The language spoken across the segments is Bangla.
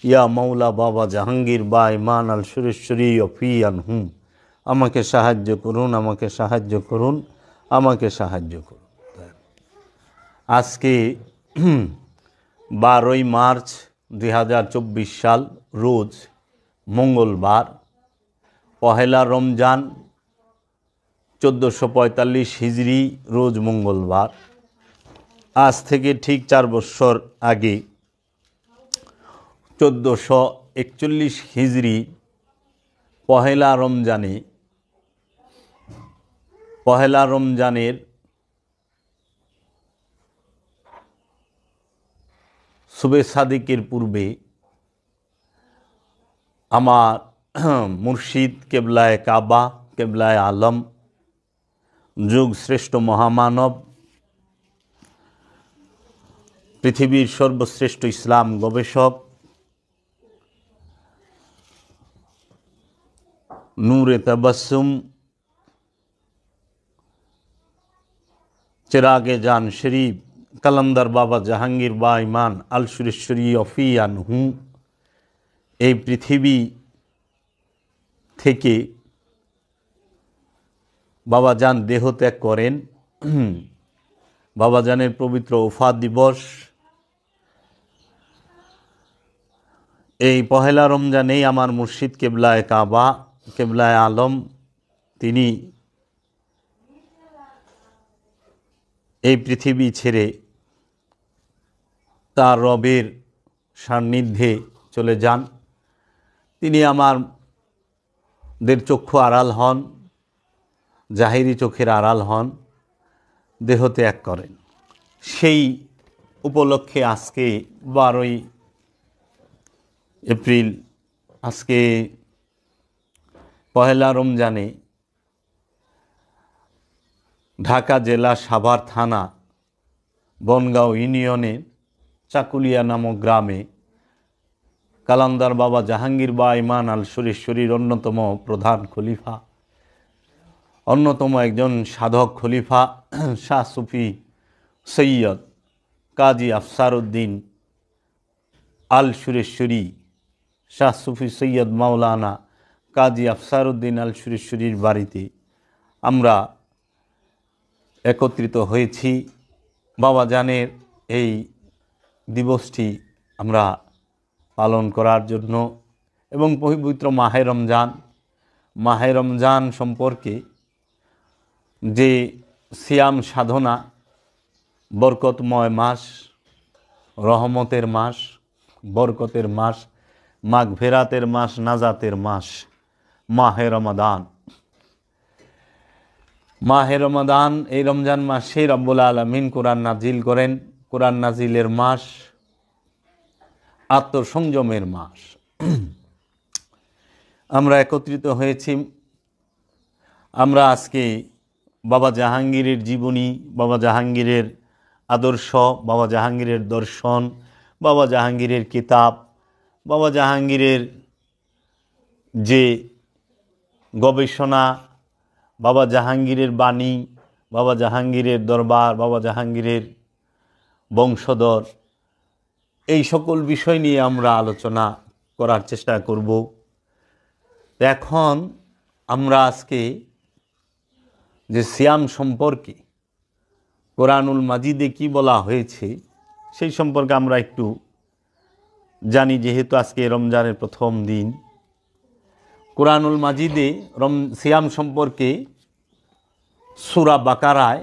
ইয়া মাওলা বাবা জাহাঙ্গীর বা ইমান আল সুরেশ্বরী অফিয়ান হুম, আমাকে সাহায্য করুন, আমাকে সাহায্য করুন, আমাকে সাহায্য করুন। আজকে 12ই মার্চ 2024 সাল, রোজ মঙ্গলবার, পহেলা রমজান 1445 হিজরি, রোজ মঙ্গলবার। আজ থেকে ঠিক 4 বছর আগে 1441 হিজরি পহেলা রমজানের সুবে সাদিকের পূর্বে আমার মুর্শিদ কেবলায় কাবা, কেবলায় আলম, যুগ শ্রেষ্ঠ মহামানব, পৃথিবীর সর্বশ্রেষ্ঠ ইসলাম গবেষক, নূরে তাবাসসুম, চেরাগে জান শরীফ, কালান্দার বাবা জাহাঙ্গীর বা ইমান আল সুরেশ্বরী অফিয়ান হু এই পৃথিবী থেকে বাবাজান দেহত্যাগ করেন। বাবাজানের পবিত্র ওফাত দিবস এই পহেলা রমজানেই আমার মুর্শিদ কেবলায় কাবা, কেবলায় আলম, তিনি এই পৃথিবী ছেড়ে তার রবের সান্নিধ্যে চলে যান। তিনি আমাদের চক্ষু আড়াল হন, জাহিরি চোখের আড়াল হন, দেহ ত্যাগ করেন। সেই উপলক্ষে আজকে 12ই এপ্রিল, আজকে পহেলা রমজানে ঢাকা জেলা সাভার থানা বনগাঁও ইউনিয়নের চাকুলিয়া নামক গ্রামে কালান্দার বাবা জাহাঙ্গীর বা ইমান আল সুরেশ্বরীর অন্যতম প্রধান খলিফা, অন্যতম একজন সাধক খলিফা শাহ সুফি সৈয়দ কাজী আফসারউদ্দিন আল সুরেশ্বরী, শাহ সুফি সৈয়দ মাওলানা কাজী আফসারউদ্দিন আল সুরেশ্বরীর বাড়িতে আমরা একত্রিত হয়েছি। বাবাজানের এই দিবসটি আমরা পালন করার জন্য এবং পবিত্র মাহে রমজান সম্পর্কে যে সিয়াম সাধনা, বরকতময় মাস, রহমতের মাস, বরকতের মাস, মাগফিরাতের মাস, নাজাতের মাস মাহে রমাদান। মাহে রমাদান, এই রমজান মাসে রব্বুল আলামিন কোরআন নাজিল করেন। কোরআন নাজিলের মাস, আত্মসংযমের মাস। আমরা একত্রিত হয়েছি। আমরা আজকে বাবা জাহাঙ্গীরের জীবনী, বাবা জাহাঙ্গীরের আদর্শ, বাবা জাহাঙ্গীরের দর্শন, বাবা জাহাঙ্গীরের কিতাব, বাবা জাহাঙ্গীরের যে গবেষণা, বাবা জাহাঙ্গীরের বাণী, বাবা জাহাঙ্গীরের দরবার, বাবা জাহাঙ্গীরের বংশধর, এই সকল বিষয় নিয়ে আমরা আলোচনা করার চেষ্টা করব। এখন আমরা আজকে যে সিয়াম সম্পর্কে কোরআনুল মাজিদে কি বলা হয়েছে সেই সম্পর্কে আমরা একটু জানি। যেহেতু আজকে রমজানের প্রথম দিন, কোরআনুল মাজিদে সিয়াম সম্পর্কে সূরা বাকারায়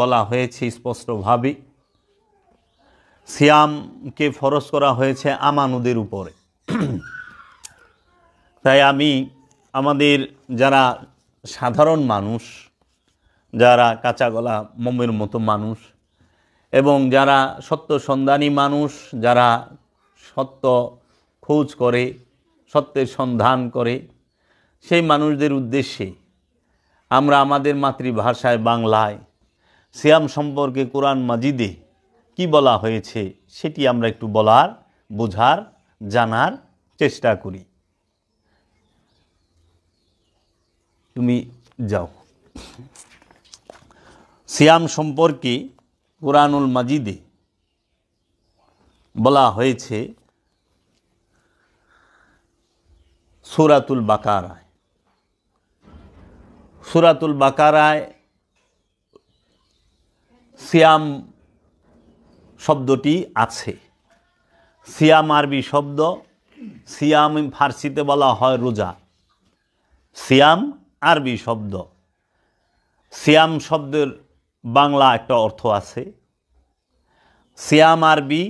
বলা হয়েছে স্পষ্টভাবে, সিয়ামকে ফরজ করা হয়েছে আমানুদের উপরে। তাই আমি আমাদের যারা সাধারণ মানুষ, যারা কাঁচা গলা মোমের মতো মানুষ এবং যারা সত্য সন্ধানী মানুষ, যারা সত্য খোঁজ করে, সত্যের সন্ধান করে, সেই মানুষদের উদ্দেশ্যে আমরা আমাদের মাতৃভাষায় বাংলায় সিয়াম সম্পর্কে কোরআন মাজিদে কি বলা হয়েছে সেটি আমরা একটু বলার, বোঝার, জানার চেষ্টা করি। তুমি যাও। সিয়াম সম্পর্কে কোরআনুল মাজিদে বলা হয়েছে, সূরাতুল বাকারায়। সূরাতুল বাকারায় সিয়াম শব্দটি আছে। সিয়াম আরবি শব্দ, সিয়াম ফার্সিতে বলা হয় রোজা। সিয়াম আরবি শব্দ, সিয়াম শব্দের বাংলা একটা অর্থ আছে। সিয়াম আরবি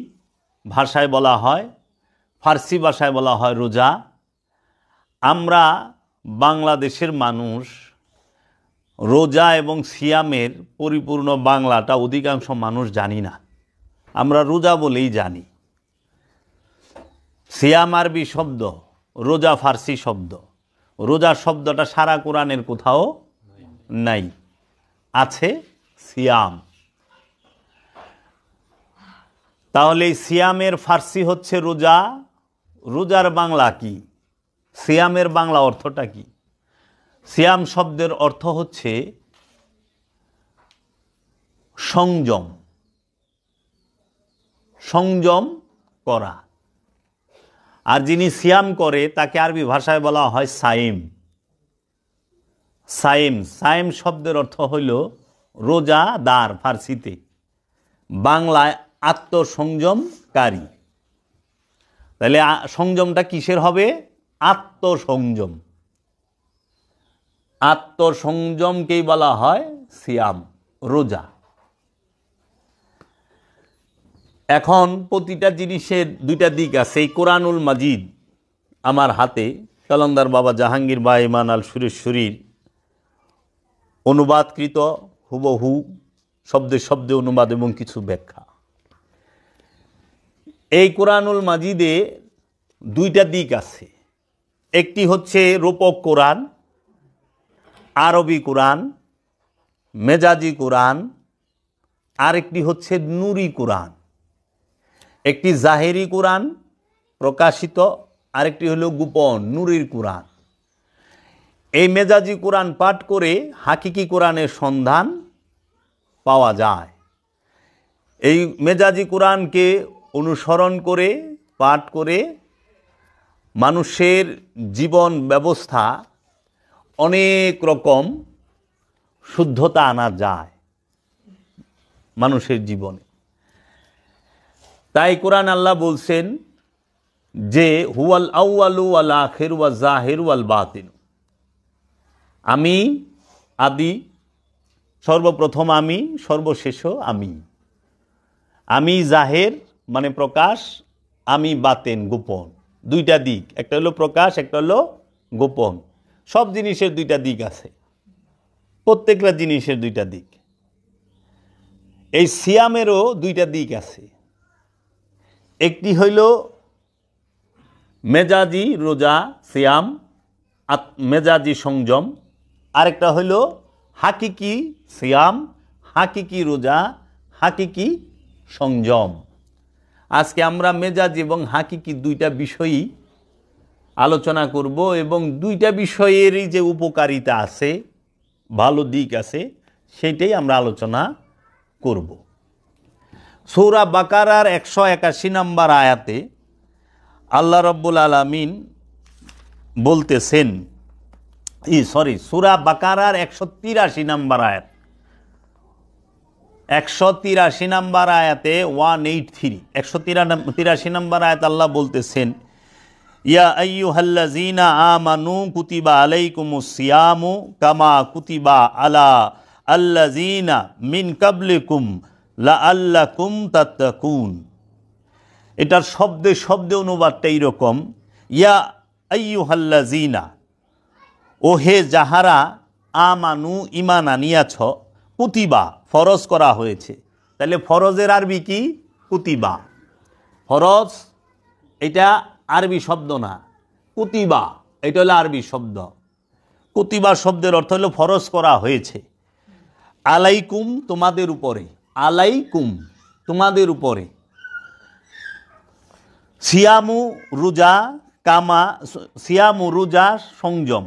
ভাষায় বলা হয়, ফার্সি ভাষায় বলা হয় রোজা। আমরা বাংলাদেশের মানুষ রোজা এবং সিয়ামের পরিপূর্ণ বাংলাটা অধিকাংশ মানুষ জানি না, আমরা রোজা বলেই জানি। সিয়াম আরবি শব্দ, রোজা ফার্সি শব্দ। রোজা শব্দটা সারা কোরআনের কোথাও নাই, আছে সিয়াম। তাহলে সিয়ামের ফার্সি হচ্ছে রোজা, রোজার বাংলা কি? সিয়ামের বাংলা অর্থটা কি? সিয়াম শব্দের অর্থ হচ্ছে সংযম, সংযম করা। আর যিনি সিয়াম করে তাকে আরবি ভাষায় বলা হয় সাইম। সাইম, সাইম শব্দের অর্থ হইল রোজাদার ফার্সিতে, বাংলায় আত্মসংযমকারী। তাহলে সংযমটা কিসের হবে? আত্মসংযম। আত্মসংযমকেই বলা হয় সিয়াম, রোজা। এখন প্রতিটা জিনিসের দুইটা দিক আছে। এই কোরআনুল মাজিদ আমার হাতে, কলন্দার বাবা জাহাঙ্গীর বা ইমান আল সুরেশ্বরীর অনুবাদকৃত হুবহু শব্দে শব্দে অনুবাদ এবং কিছু ব্যাখ্যা। এই কোরআনুল মাজিদে দুইটা দিক আছে। একটি হচ্ছে রূপক কোরআন, আরবি কোরআন, মেজাজি কোরআন, আরেকটি হচ্ছে নুরি কোরআন। একটি জাহেরি কোরআন প্রকাশিত, আরেকটি হলো গোপন নুরির কোরআন। এই মেজাজি কোরআন পাঠ করে হাকিকি কোরআনের সন্ধান পাওয়া যায়। এই মেজাজি কোরআনকে অনুসরণ করে পাঠ করে মানুষের জীবন ব্যবস্থা অনেক রকম শুদ্ধতা আনা যায় মানুষের জীবনে। তাই কোরআন আল্লাহ বলছেন যে হুয়াল আউয়ালু ওয়াল আখিরু ওয়াজ জাহিরু ওয়াল বাতিন, আমি আদি, সর্বপ্রথম আমি, সর্বশেষও আমি। আমি জাহের মানে প্রকাশ, আমি বাতেন গোপন। দুইটা দিক, একটা হলো প্রকাশ, একটা হলো গোপন। সব জিনিসের দুইটা দিক আছে, প্রত্যেকটা জিনিসের দুইটা দিক। এই সিয়ামেরও দুইটা দিক আছে। একটি হইল মেজাজি রোজা সিয়াম, মেজাজি সংযম। আরেকটা হইল হাকিকি সিয়াম, হাকিকি রোজা, হাকিকি সংযম। আজকে আমরা মেজাজি এবং হাকিকি দুইটা বিষয়ই আলোচনা করব, এবং দুইটা বিষয়েরই যে উপকারিতা আছে, ভালো দিক আছে, সেটাই আমরা আলোচনা করব। সূরা বাকারার 181 নম্বর আয়াতে আল্লাহ রাব্বুল আলামিন বলতেছেন, সূরা বাকারার 183 নম্বর আয়াত, 183 নম্বর আয়াতে 183, 183 নম্বর আয়াত আল্লাহ বলতেছেন, ইয়া আইয়ুহাল্লাযীনা আমানু কুতিবা আলাইকুমুস সিয়ামু কামা কুতিবা আলা আল্লাযীনা মিন কাবলিকুম লাআল্লাকুম তাত্তাকুন। এটার শব্দে শব্দে অনুবাদটা এইরকম, ইয়া আইয়ুহাল্লাযীনা, ও হে যাহারা, আমানু ঈমান আনিয়াছ, কুতিবা ফরজ করা হয়েছে। তাহলে ফরজের আরবি কি? কুতিবা। ফরজ এটা আরবি শব্দ না, কুতিবা এটা হলো আরবি শব্দ। কুতিবা শব্দের অর্থ হলো ফরজ করা হয়েছে। আলাইকুম তোমাদের উপরে, আলাইকুম তোমাদের উপরে। সিয়ামু রোজা, কামা সিয়ামু রোজা সংযম,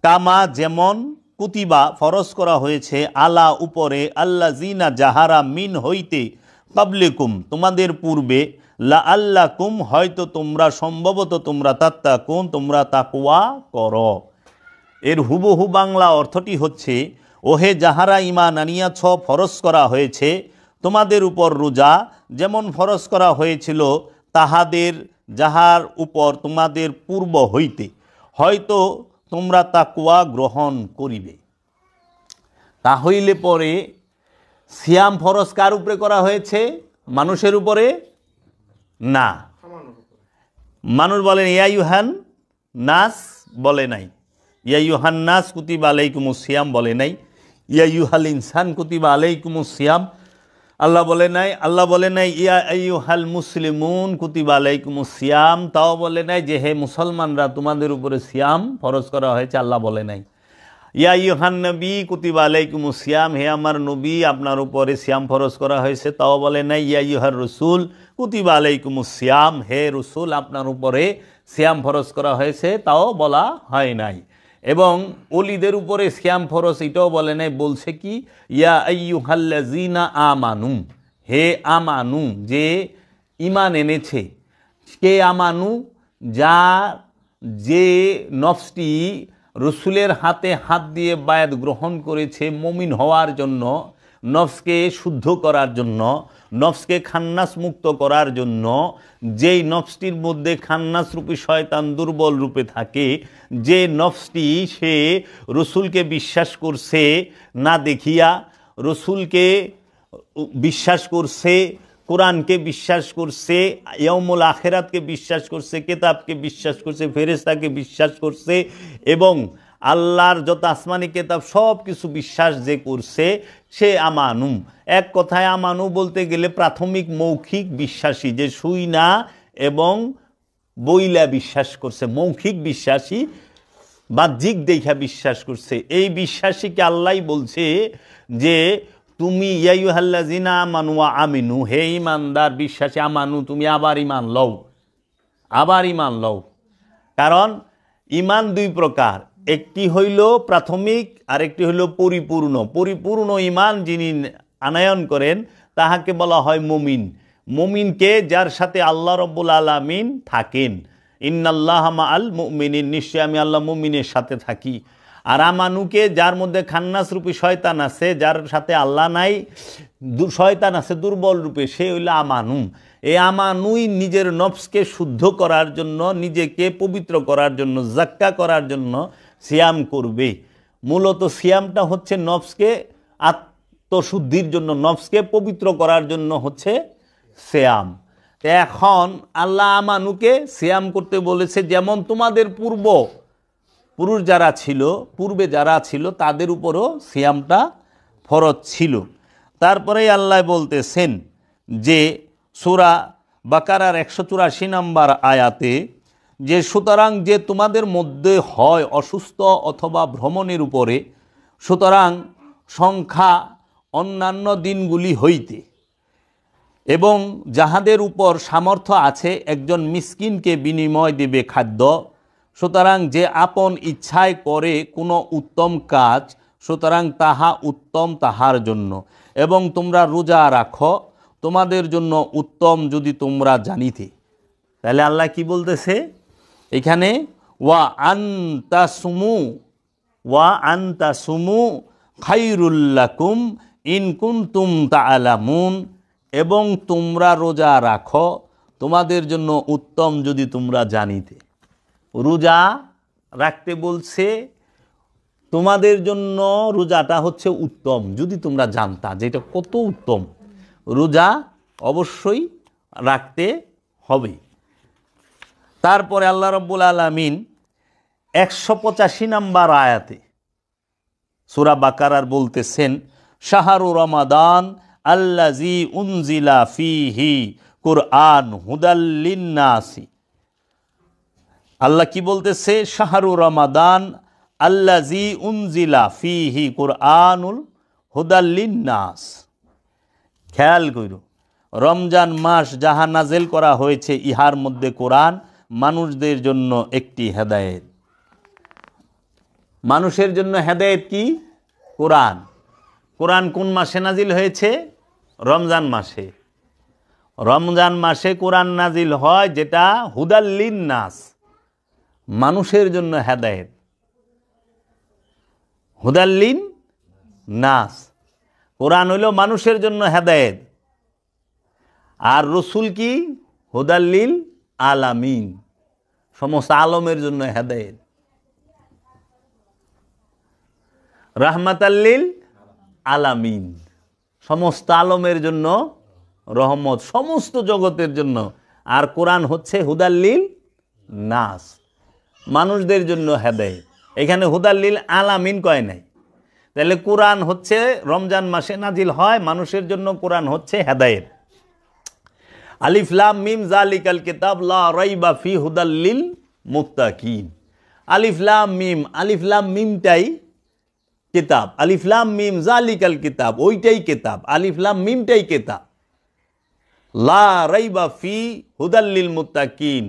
কামা যেমন, কুতিবা ফরজ করা হয়েছে, আলা উপরে, আল্লাযীনা যাহারা মিন হইতে, কাবলিকুম তোমাদের পূর্বে, লাআল্লাকুম, হয়তো তোমরা, সম্ভবত তোমরা, তাত্তাকুন, তোমরা তাকওয়া করো। এর হুবহু বাংলা অর্থটি হচ্ছে, ওহে যাহারা ঈমান আনিয়াছ, ফরজ করা হয়েছে তোমাদের উপর রোজা, যেমন ফরজ করা হয়েছিল তাহাদের যাহার উপর তোমাদের পূর্ব হইতে, হয়তো তোমরা তাকওয়া গ্রহণ করিবে। তাহলে পরে সিয়াম ফরজ কার উপরে করা হয়েছে? মানুষের উপরে না। মানুষ বলেন ইয়া আইয়ুহান নাস বলে নাই, ইয়া আইয়ুহান নাস কুতিবা আলাইকুমুস সিয়াম বলে নাই, ইয়া আইয়ুহাল ইনসান কুতিবা আলাইকুমুস সিয়াম আল্লাহ বলে নাই। আল্লাহ বলে নাই ইয়া আইয়ুহাল মুসলিমুন কুতিবা আলাইকুমুস সিয়াম, তাও বলে নাই যে হে মুসলমানরা তোমাদের উপরে সিয়াম ফরজ করা হয়েছে, আল্লাহ বলে নাই। ইয়া আইয়ুহান নবী কুতিবা আলাইকুমুস সিয়াম, হে আমার নবী আপনার উপরে সিয়াম ফরজ করা হয়েছে, তাও বলে নাই। ইয়া আইয়ুহার রাসূল কুতিবা আলাইকুমুস সিয়াম, হে রাসূল আপনার উপরে সিয়াম ফরজ করা হয়েছে, তাও বলা হয় নাই। এবং ওলিদের উপরে সিয়াম ফরজ এটাও বলে নাই, বলছে কি ইয়া আইয়ুহাল্লাযীনা আমানু, হে আমানু, যে ঈমান এনেছে। কে আমানু? যে নফসটি রসুলের হাতে হাত দিয়ে বায়াত গ্রহণ করেছে মুমিন হওয়ার জন্য, নফসকে শুদ্ধ করার জন্য, নফসকে খান্নাস মুক্ত করার জন্য। যেই নফসটির মধ্যে খান্নাস রূপী শয়তান দুর্বল রূপে থাকে, যে নফসটি সে রসুলকে বিশ্বাস করছে না দেখিয়া, রসুলকে বিশ্বাস করছে, কোরআনকে বিশ্বাস করছে, ইয়াউমুল আখিরাতকে বিশ্বাস করছে, কিতাবকে বিশ্বাস করছে, ফেরেশতাকে বিশ্বাস করছে, এবং আল্লাহর যত আসমানি কিতাব সব কিছু বিশ্বাস যে করছে, সে আমানু। এক কথায় আমানু বলতে গেলে প্রাথমিক মৌখিক বিশ্বাসী, যে শুই না এবং বইলা বিশ্বাস করছে, মৌখিক বিশ্বাসী, বাহ্যিক দেখা বিশ্বাস করছে। এই বিশ্বাসীকে আল্লাহ বলছে যে তুমি ইয়া আইয়ুহাল্লাযীনা আমানু ওয়া আমিনু, হে ঈমানদার বিশ্বাসী, আমানু তুমি আবার ঈমান লও, আবার ঈমান লও। কারণ ঈমান দুই প্রকার, একটি হইল প্রাথমিক আর একটি হইল পরিপূর্ণ। পরিপূর্ণ ঈমান যিনি আনয়ন করেন তাহাকে বলা হয় মুমিন। মুমিনকে যার সাথে আল্লাহ রাব্বুল আলামিন থাকেন, ইন্নাল্লাহা মাআল মুমিনিন, নিশ্চয় আমি আল্লাহ মুমিনের সাথে থাকি। আর আমানুকে যার মধ্যে খান্নাস রূপী শয়তান আছে, যার সাথে আল্লাহ নাই, শয়তান আছে দুর্বল রূপে, সে হইল আমানু। এই আমানুই নিজের নফসকে শুদ্ধ করার জন্য, নিজেকে পবিত্র করার জন্য, জাক্কা করার জন্য সিয়াম করবে। মূলত সিয়ামটা হচ্ছে নফসকে আত্মশুদ্ধির জন্য, নফসকে পবিত্র করার জন্য হচ্ছে সিয়াম। এখন আল্লাহ আমানুকে সিয়াম করতে বলেছে, যেমন তোমাদের পুরুষ যারা ছিল, পূর্বে যারা ছিল তাদের উপরও সিয়ামটা ফরজ ছিল। তারপরেই আল্লাহ বলতেছেন যে সূরা বাকারার 184 নম্বর আয়াতে, যে সুতরাং যে তোমাদের মধ্যে হয় অসুস্থ অথবা ভ্রমণের উপরে, সুতরাং সংখ্যা অন্যান্য দিনগুলি হইতে, এবং যাহাদের উপর সামর্থ্য আছে একজন মিসকিনকে বিনিময় দেবে খাদ্য। সুতরাং যে আপন ইচ্ছায় করে কোনো উত্তম কাজ, সুতরাং তাহা উত্তম তাহার জন্য, এবং তোমরা রোজা রাখো তোমাদের জন্য উত্তম যদি তোমরা জানিতে। তাহলে আল্লাহ কি বলতেছে এখানে? ওয়া আনতাসুমু খায়রুল লাকুম ইন কুনতুম তা'লামুন, এবং তোমরা রোজা রাখো তোমাদের জন্য উত্তম যদি তোমরা জানিতে। রোজা রাখতে বলছে, তোমাদের জন্য রোজাটা হচ্ছে উত্তম যদি তোমরা জানতা যে এটা কত উত্তম। রোজা অবশ্যই রাখতে হবে। তারপরে আল্লাহ রাব্বুল আলামিন 185 নম্বর আয়াতে সূরা বাকারার বলতেছেন, শাহরু রমাদান আল্লাযী উনজিলা ফীহি কুরআন হুদাল লিন্নাসি। আল্লাহ কি বলতেছে? শাহরু রমাদান আল্লাযী উনজিলা ফীহি কুরআনুল হুদাল লিন্নাস। খেয়াল কইরো, রমজান মাস যাহা নাজেল করা হয়েছে ইহার মধ্যে কোরআন মানুষদের জন্য একটি হেদায়েত। মানুষের জন্য হেদায়েত কি? কোরআন। কোরআন কোন মাসে নাজিল হয়েছে? রমজান মাসে। রমজান মাসে কোরআন নাজিল হয় যেটা হুদাল্লিন নাস, মানুষের জন্য হেদায়েত। হুদাল্লিন নাস, কোরআন হইল মানুষের জন্য হেদায়েত। আর রসুল কি? হুদাল্লিল আলামিন, সমস্ত আলমের জন্য হেদায়েত। রাহমাতাল্লিল আলামিন, সমস্ত আলমের জন্য রহমত, সমস্ত জগতের জন্য। আর কোরআন হচ্ছে হুদাল্লিল নাস, মানুষদের জন্য হেদায়েত। এখানে হুদাল্লিল আলামিন কয় নাই। তাহলে কোরআন হচ্ছে রমজান মাসে নাজিল হয় মানুষের জন্য, কোরআন হচ্ছে হেদায়েত। আলিফ লাম মিম যালিকাল কিতাব লা রাইবা ফি হুদাল্লিল মুত্তাকিন। আলিফ লাম মিম, আলিফ লাম মিমটাই কিতাব, আলিফ লাম মিম যালিকাল কিতাব, ওইটাই কিতাব, আলিফ লাম মিমটাই কিতাব। লা রাইবা ফি হুদাল্লিল মুত্তাকিন,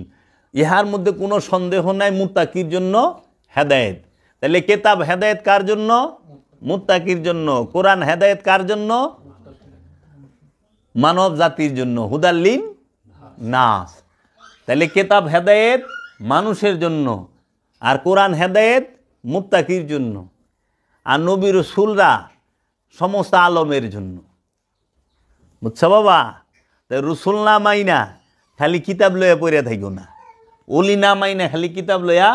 ইহার মধ্যে কোনো সন্দেহ নাই মুত্তাকির জন্য হেদায়েত। তাহলে কিতাব হেদায়েত কার জন্য? মুত্তাকির জন্য। কোরআন হেদায়েত কার জন্য? মানব জাতির জন্য, হুদাল্লিন নাস। তাহলে কিতাব হেদায়েত মানুষের জন্য, আর কোরআন হেদায়েত মুত্তাকির জন্য। আর নবী রাসূলরা সমস্ত আলমের জন্য। বুঝছো বাবা? তাই রসুল না মাইনা খালি কিতাব লইয়া পড়িয়া থাকো না, ওলি না মাইনা খালি কিতাব লইয়া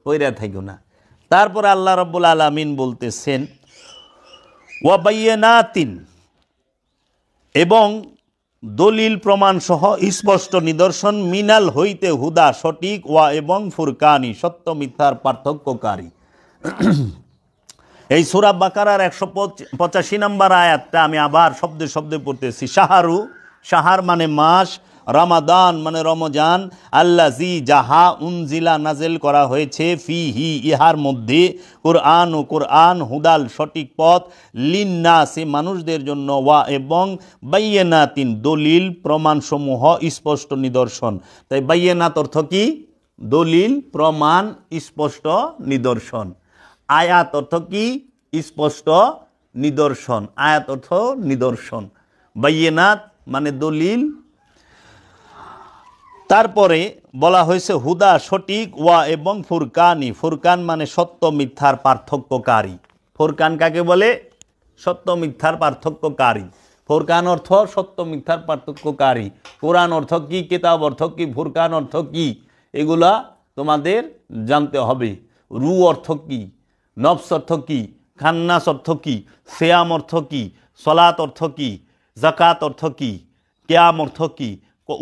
পড়িয়া থাকো না। তারপর আল্লাহ রাব্বুল আলামিন বলতেছেন ওয়া বায়্যিনাতিন, এবং দলিল প্রমাণ সহ স্পষ্ট নিদর্শন, মিনাল হইতে হুদা সঠিক, ওয়া এবং ফুরকানি সত্য মিথ্যার পার্থক্যকারী। এই সূরা বাকারার 185 নম্বর আয়াতটা আমি আবার শব্দে শব্দে পড়তেছি। শাহরু, শাহার মানে মাস, রমাদান মানে রমজান, আল্লাজি যাহা উনজিলা নাজেল করা হয়েছে, ফিহি ইহার মধ্যে, কোরআন ও কোরআন হুদাল সঠিক পথ, লিন্নাসি মানুষদের জন্য, ওয়া এবং বায়্যিনাতিন দলিল প্রমাণসমূহ স্পষ্ট নিদর্শন। তাই বায়্যিনাত অর্থ কি? দলিল প্রমাণ স্পষ্ট নিদর্শন। আয়াত অর্থ কি? স্পষ্ট নিদর্শন। আয়াত অর্থ নিদর্শন, বায়্যিনাত মানে দলিল। তারপরে বলা হয়েছে হুদা সঠিক, ওয়া এবং ফুরকানি, ফুরকান মানে সত্য মিথ্যার পার্থক্যকারী। ফুরকান কাকে বলে? সত্য মিথ্যার পার্থক্যকারী। ফুরকান অর্থ সত্য মিথ্যার পার্থক্যকারী। কোরআন অর্থ কি, কিতাব অর্থ কি, ফুরকান অর্থ কি, এগুলা তোমাদের জানতে হবে। রু অর্থ কি, নফস অর্থ কি, খান্নাস অর্থ কি, সিয়াম অর্থ কি, সলাত অর্থ কি, যাকাত অর্থ কি, কিয়াম অর্থ কি,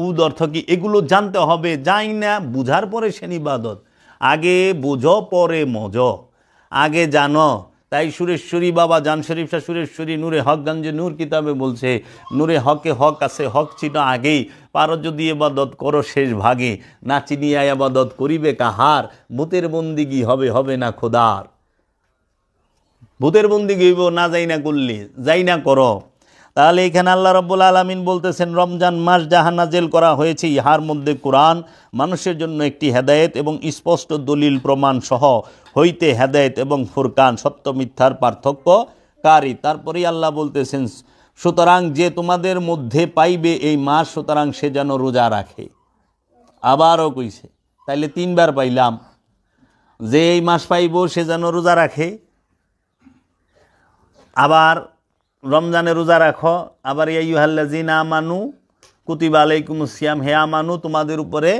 উদ অর্থ কি, এগুলো জানতে হবে। যাই না বুঝার পরে সেন ইবাদত। আগে বুঝো পরে মজো, আগে জানো। তাই সুরেশ্বরী বাবা জান শরীফ শাহ সুরেশ্বরী নূরে হক গঞ্জে নূর কিতাবে বলছে, নূরে হকে হক আছে, হক চিনো আগেই, পারো যদি এবাদত করো শেষ ভাগে, না চিনিয়া এবাদত করিবে কাহার, ভূতের বন্দিগি হবে হবে না খোদার। ভূতের বন্দিগি হইব না যাই না করলে, যাই না করো। তাহলে এখানে আল্লাহ রাব্বুল আলামিন বলতেছেন রমজান মাস যাহা নাজেল করা হয়েছে ইহার মধ্যে কোরআন মানুষের জন্য একটি হেদায়েত এবং স্পষ্ট দলিল প্রমাণ সহ হইতে হেদায়েত এবং ফুরকান সত্য মিথ্যার পার্থক্যকারী। তারপরেই আল্লাহ বলতেছেন সুতরাং যে তোমাদের মধ্যে পাইবে এই মাস, সুতরাং সে যেন রোজা রাখে। আবারও কইছে, তাইলে তিনবার পাইলাম যে এই মাস পাইব সে যেন রোজা রাখে। আবার রমজানে রোজা রাখো, আবার ইয়া আইয়ুহাল্লাযিনা আমানু কুতিবা আলাইকুমুস সিয়াম, হে আমানু তোমাদের উপরে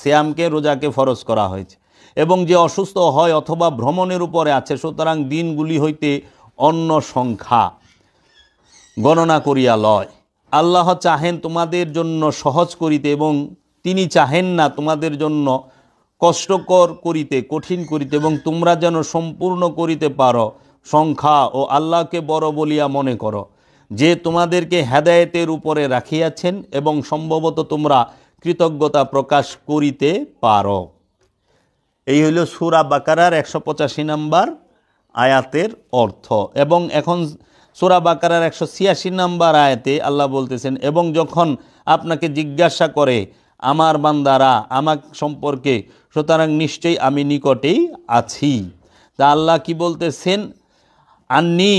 সিয়ামকে রোজাকে ফরজ করা হয়েছে। এবং যে অসুস্থ হয় অথবা ভ্রমণের উপরে আছে, সুতরাং দিনগুলি হইতে অন্য সংখ্যা গণনা করিয়া লয়। আল্লাহ চাহেন তোমাদের জন্য সহজ করিতে, এবং তিনি চাহেন না তোমাদের জন্য কষ্টকর করিতে, কঠিন করিতে, এবং তোমরা যেন সম্পূর্ণ করিতে পারো সংখ্যা ও আল্লাহকে বড় বলিয়া মনে করো, যে তোমাদেরকে হেদায়েতের উপরে রাখিয়াছেন এবং সম্ভবত তোমরা কৃতজ্ঞতা প্রকাশ করিতে পারো। এই হইল সূরা বাকারার 185 নম্বর আয়াতের অর্থ। এবং এখন সূরা বাকারার 186 নম্বর আয়াতে আল্লাহ বলতেছেন, এবং যখন আপনাকে জিজ্ঞাসা করে আমার বান্দারা আমার সম্পর্কে, সুতরাং নিশ্চয়ই আমি নিকটেই আছি। তা আল্লাহ কি বলতেছেন? আন্নি,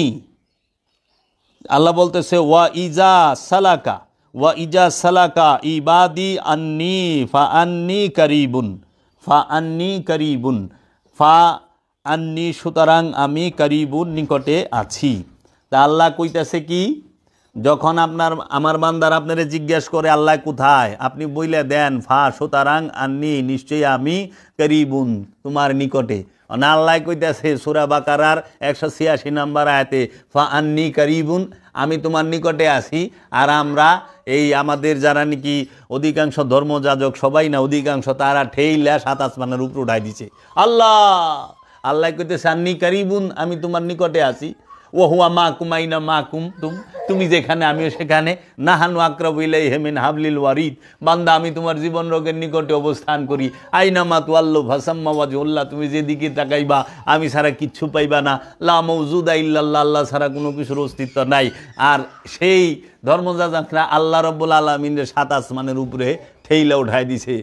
আল্লাহ বলতেছে ওয়া ইজা সালাকা ওয়া ইজা সালাকা ইবাদি আন্নি ফা আন্নি কারিবুন, ফা আন্নি কারিবুন, ফা আন্নি সুতরাং আমি কারিবুন নিকটে আছি। তা আল্লাহ কইতাছে কি, যখন আমার বান্দার আপনারে জিজ্ঞেস করে আল্লাহ কোথায়, আপনি বইলে দেন ফা সুতরাং আন্নি নিশ্চয়ই আমি কারিবুন তোমার নিকটে। না আল্লাহ কইতাছে সূরা বাকারার 186 নম্বর আয়াতে ফা আন্নি কারিবুন, আমি তোমার নিকটে আছি। আর আমরা এই আমাদের যারা নাকি অধিকাংশ ধর্মযাজক সবাই না, অধিকাংশ তারা ঠেইলা 7 আসমানের উপর উঠাই দিছে। আল্লাহ আল্লাহ কইতেছে আন্নি কারিবুন, আমি তোমার নিকটে আছি। ও হুয়া মা কুমাইনা মা তুমি যেখানে আমিও সেখানে। নাহানু আকরাবু ইলাইহি মিন হাবলিল ওয়ারিদ, বান্দা আমি তোমার জীবন রোগের নিকটে অবস্থান করি। আইনামা তুয়াল্লু ফাসাম্মা ওয়াজহুল্লাহ, তুমি যেদিকে তাকাইবা আমি ছাড়া কিচ্ছু পাইবা না। লা মাউজুদা ইল্লাল্লাহ, আল্লাহ ছাড়া কোনো কিছুর অস্তিত্ব নাই। আর সেই ধর্মযাজকরা আল্লাহ রাব্বুল আলামিনের 7 আসমানের উপরে ঠেইলা উঠাই দিছে।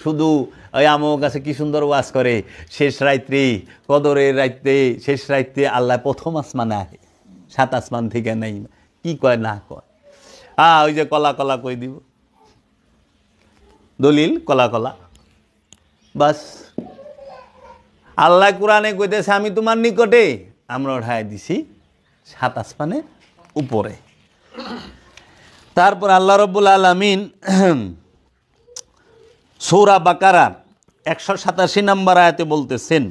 শুধু ওই আমার কাছে কি সুন্দর ওয়াজ করে, শেষ রাত্রে কদরের রাত্রে শেষ রাত্রে আল্লাহ প্রথম আসমানে আহে, 7 আসমান থেকে নেই। কি কয় না কয়, ওই যে কলা কলা কই দিব, দলিল কলা কলা বাস। আল্লাহ কোরআনে কইতেছে আমি তোমার নিকটে, আমরা উঠাই দিছি 7 আসমানের উপরে। তারপর আল্লাহ রাব্বুল আলামিন সূরা বাকারার 187 নম্বর আয়াতে বলতেছেন,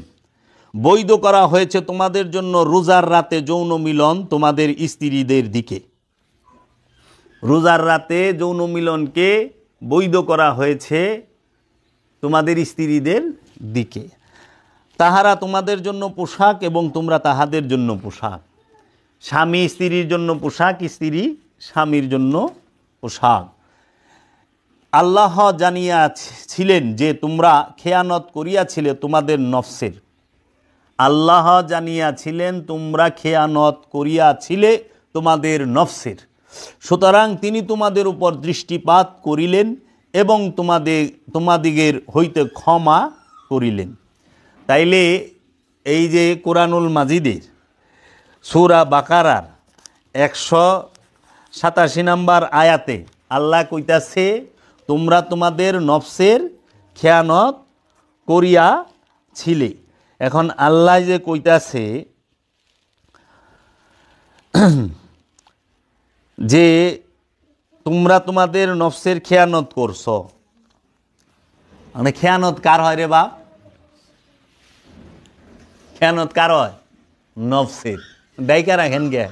বৈধ করা হয়েছে তোমাদের জন্য রোজার রাতে যৌন মিলন তোমাদের স্ত্রীদের দিকে। রোজার রাতে যৌন মিলনকে বৈধ করা হয়েছে তোমাদের স্ত্রীদের দিকে। তাহারা তোমাদের জন্য পোশাক এবং তোমরা তাহাদের জন্য পোশাক। স্বামী স্ত্রীর জন্য পোশাক, স্ত্রী স্বামীর জন্য পোশাক। আল্লাহ জানিয়াছিলেন যে তোমরা খেয়ানত করিয়াছিলে তোমাদের নফসের। আল্লাহ জানিয়াছিলেন তোমরা খেয়ানত করিয়াছিলে তোমাদের নফসের, সুতরাং তিনি তোমাদের উপর দৃষ্টিপাত করিলেন এবং তোমাদিগের হইতে ক্ষমা করিলেন। তাইলে এই যে কোরআনুল মাজিদের সূরা বাকারার 187 নম্বর আয়াতে আল্লাহ কইতাছে তোমরা তোমাদের নফসের খেয়ানত করিয়াছিলে। এখন আল্লাহ যে কইতাছে যে তোমরা তোমাদের নফসের খেয়ানত করছো, মানে খেয়ানত কার হয় রে বাপ? খেয়ানত কার হয়? নফসের। ডাইকা রাখেন গে,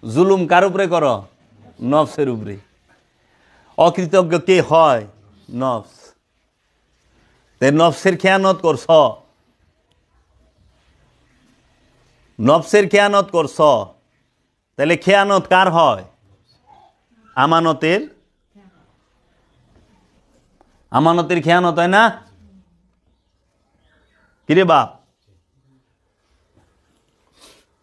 জুলুম কার উপরে করো? নফসের উপরে। অকৃতজ্ঞ কে হয়? নফস। তে নফসের খেয়ানত করছ, নফসের খেয়ানত করছ, তাহলে খেয়ানত কার হয়? আমানতের। আমানতের খেয়ানত হয় না? কিরে বাপ,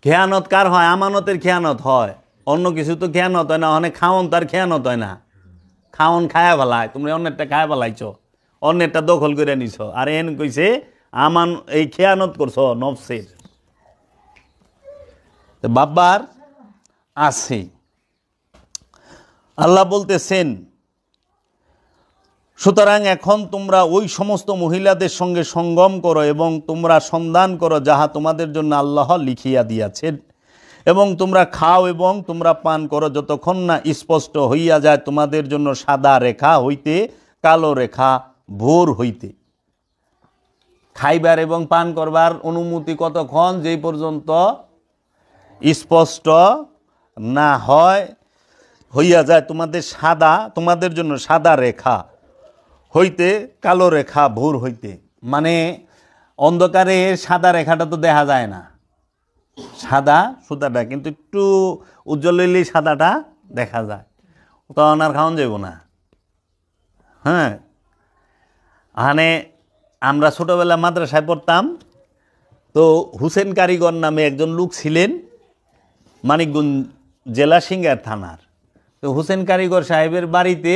খেয়ানত কার হয়? আমানতের খেয়ানত হয়, অন্য কিছু তো খেয়ানত হয় না। অনেক খাওন তার খেয়ানত হয় না। খাওন খায়া ফেলায়, তুমি অন্যেরটা খায়া ফেলাইছ, অন্যেরটা দখল করে নিছ। আর এন কইছে এই খেয়ানত করছ নফসের। বাবার আছে। আল্লাহ বলতেছেন সুতরাং এখন তোমরা ওই সমস্ত মহিলাদের সঙ্গে সঙ্গম করো এবং তোমরা সন্ধান করো যাহা তোমাদের জন্য আল্লাহ লিখিয়া দিয়াছেন, এবং তোমরা খাও এবং তোমরা পান করো যতক্ষণ না স্পষ্ট হইয়া যায় তোমাদের জন্য সাদা রেখা হইতে কালো রেখা ভোর হইতে। খাইবার এবং পান করবার অনুমতি কতক্ষণ? যেই পর্যন্ত স্পষ্ট না হয় হইয়া যায় তোমাদের জন্য সাদা রেখা হইতে কালো রেখা ভোর হইতে। মানে অন্ধকারে সাদা রেখাটা তো দেখা যায় না, সাদা সুতাটা, কিন্তু একটু উজ্জ্বল হইলেই সাদাটা দেখা যায়, তখন আর খাওয়ান যাব না। হ্যাঁ, মানে আমরা ছোটবেলা মাদ্রাসায় পড়তাম, তো হুসেন কারিগর নামে একজন লোক ছিলেন মানিকগঞ্জ জেলা সিঙ্গার থানার। তো হুসেন কারিগর সাহেবের বাড়িতে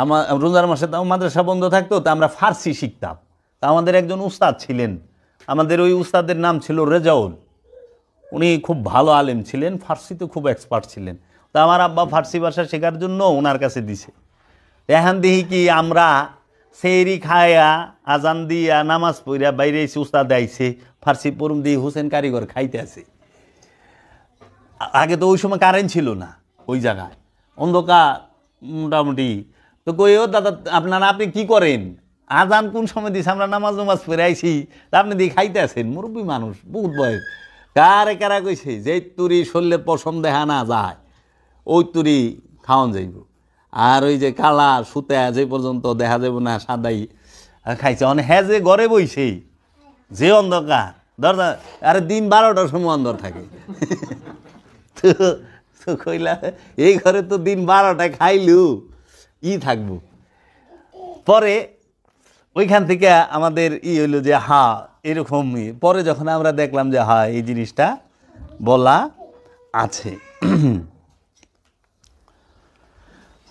আমার রোজার মাসে তো মাদ্রাসা বন্ধ থাকতো, তো আমরা ফার্সি শিখতাম। তা আমাদের একজন উস্তাদ ছিলেন, আমাদের ওই উস্তাদের নাম ছিল রেজাউল। উনি খুব ভালো আলেম ছিলেন, ফার্সিতে খুব এক্সপার্ট ছিলেন। তা আমার আব্বা ফার্সি ভাষা শেখার জন্য ওনার কাছে দিছে। এখন দেখি কি আমরা সেহরি খায়া আজান দিয়া নামাজ পড়িয়া বাইরে এসে উস্তাদ আইছে ফার্সি পড়ুম দিয়ে হোসেন কারিগর খাইতে আছে। আগে তো ওই সময় কারেন্ট ছিল না, ওই জায়গায় অন্ধকার মোটামুটি। তো কইও দাদা আপনি কি করেন, আজান কোন সময় দিছে, আমরা নামাজ পড়ে আইছি, তা আপনি দিয়ে খাইতে আছেন। মুরব্বী মানুষ, বহুত বয়স। কারে কারা কইছে যে তুরি শরীরের পশম দেখা না যায় ওই তুরি খাওয়ান যাইব, আর ওই যে কালা সুতে যে পর্যন্ত দেখা যাবে না সাদাই খাইছে। অনেক হ্যাঁ যে ঘরে বইছে যে অন্ধকার দরজা, আরে দিন 12টার সময় অন্ধকার থাকে। তো কইলা এই ঘরে তো দিন 12টায় খাইলু থাকবো। পরে ওইখান থেকে আমাদের হইলো যে এরকম। পরে যখন আমরা দেখলাম যে এই জিনিসটা বলা আছে।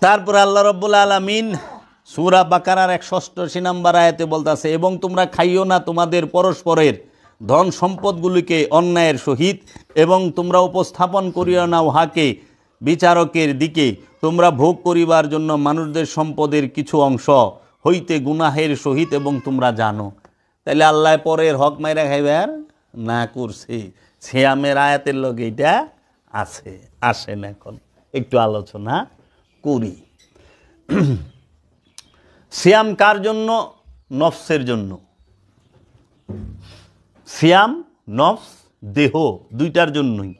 তারপরে আল্লাহ রাব্বুল আলামিন সূরা বাকারার 186 নম্বর আয়াতে বলতেছে, এবং তোমরা খাইও না তোমাদের পরস্পরের ধন সম্পদগুলিকে অন্যায়ের সহিত, এবং তোমরা উপস্থাপন করিও না উহাকে বিচারকের দিকে, তোমরা ভোগ করিবার জন্য মানুষদের সম্পদের কিছু অংশ হইতে গুনাহের সহিত, এবং তোমরা জানো। তাহলে আল্লাহ পরের হক মাইরা খাইবার না করছে। সিয়ামের আয়াতের লগে এটা আছে। আসেন এখন একটু আলোচনা করি। সিয়াম কার জন্য? নফসের জন্য। সিয়াম নফস দেহ দুইটার জন্যই।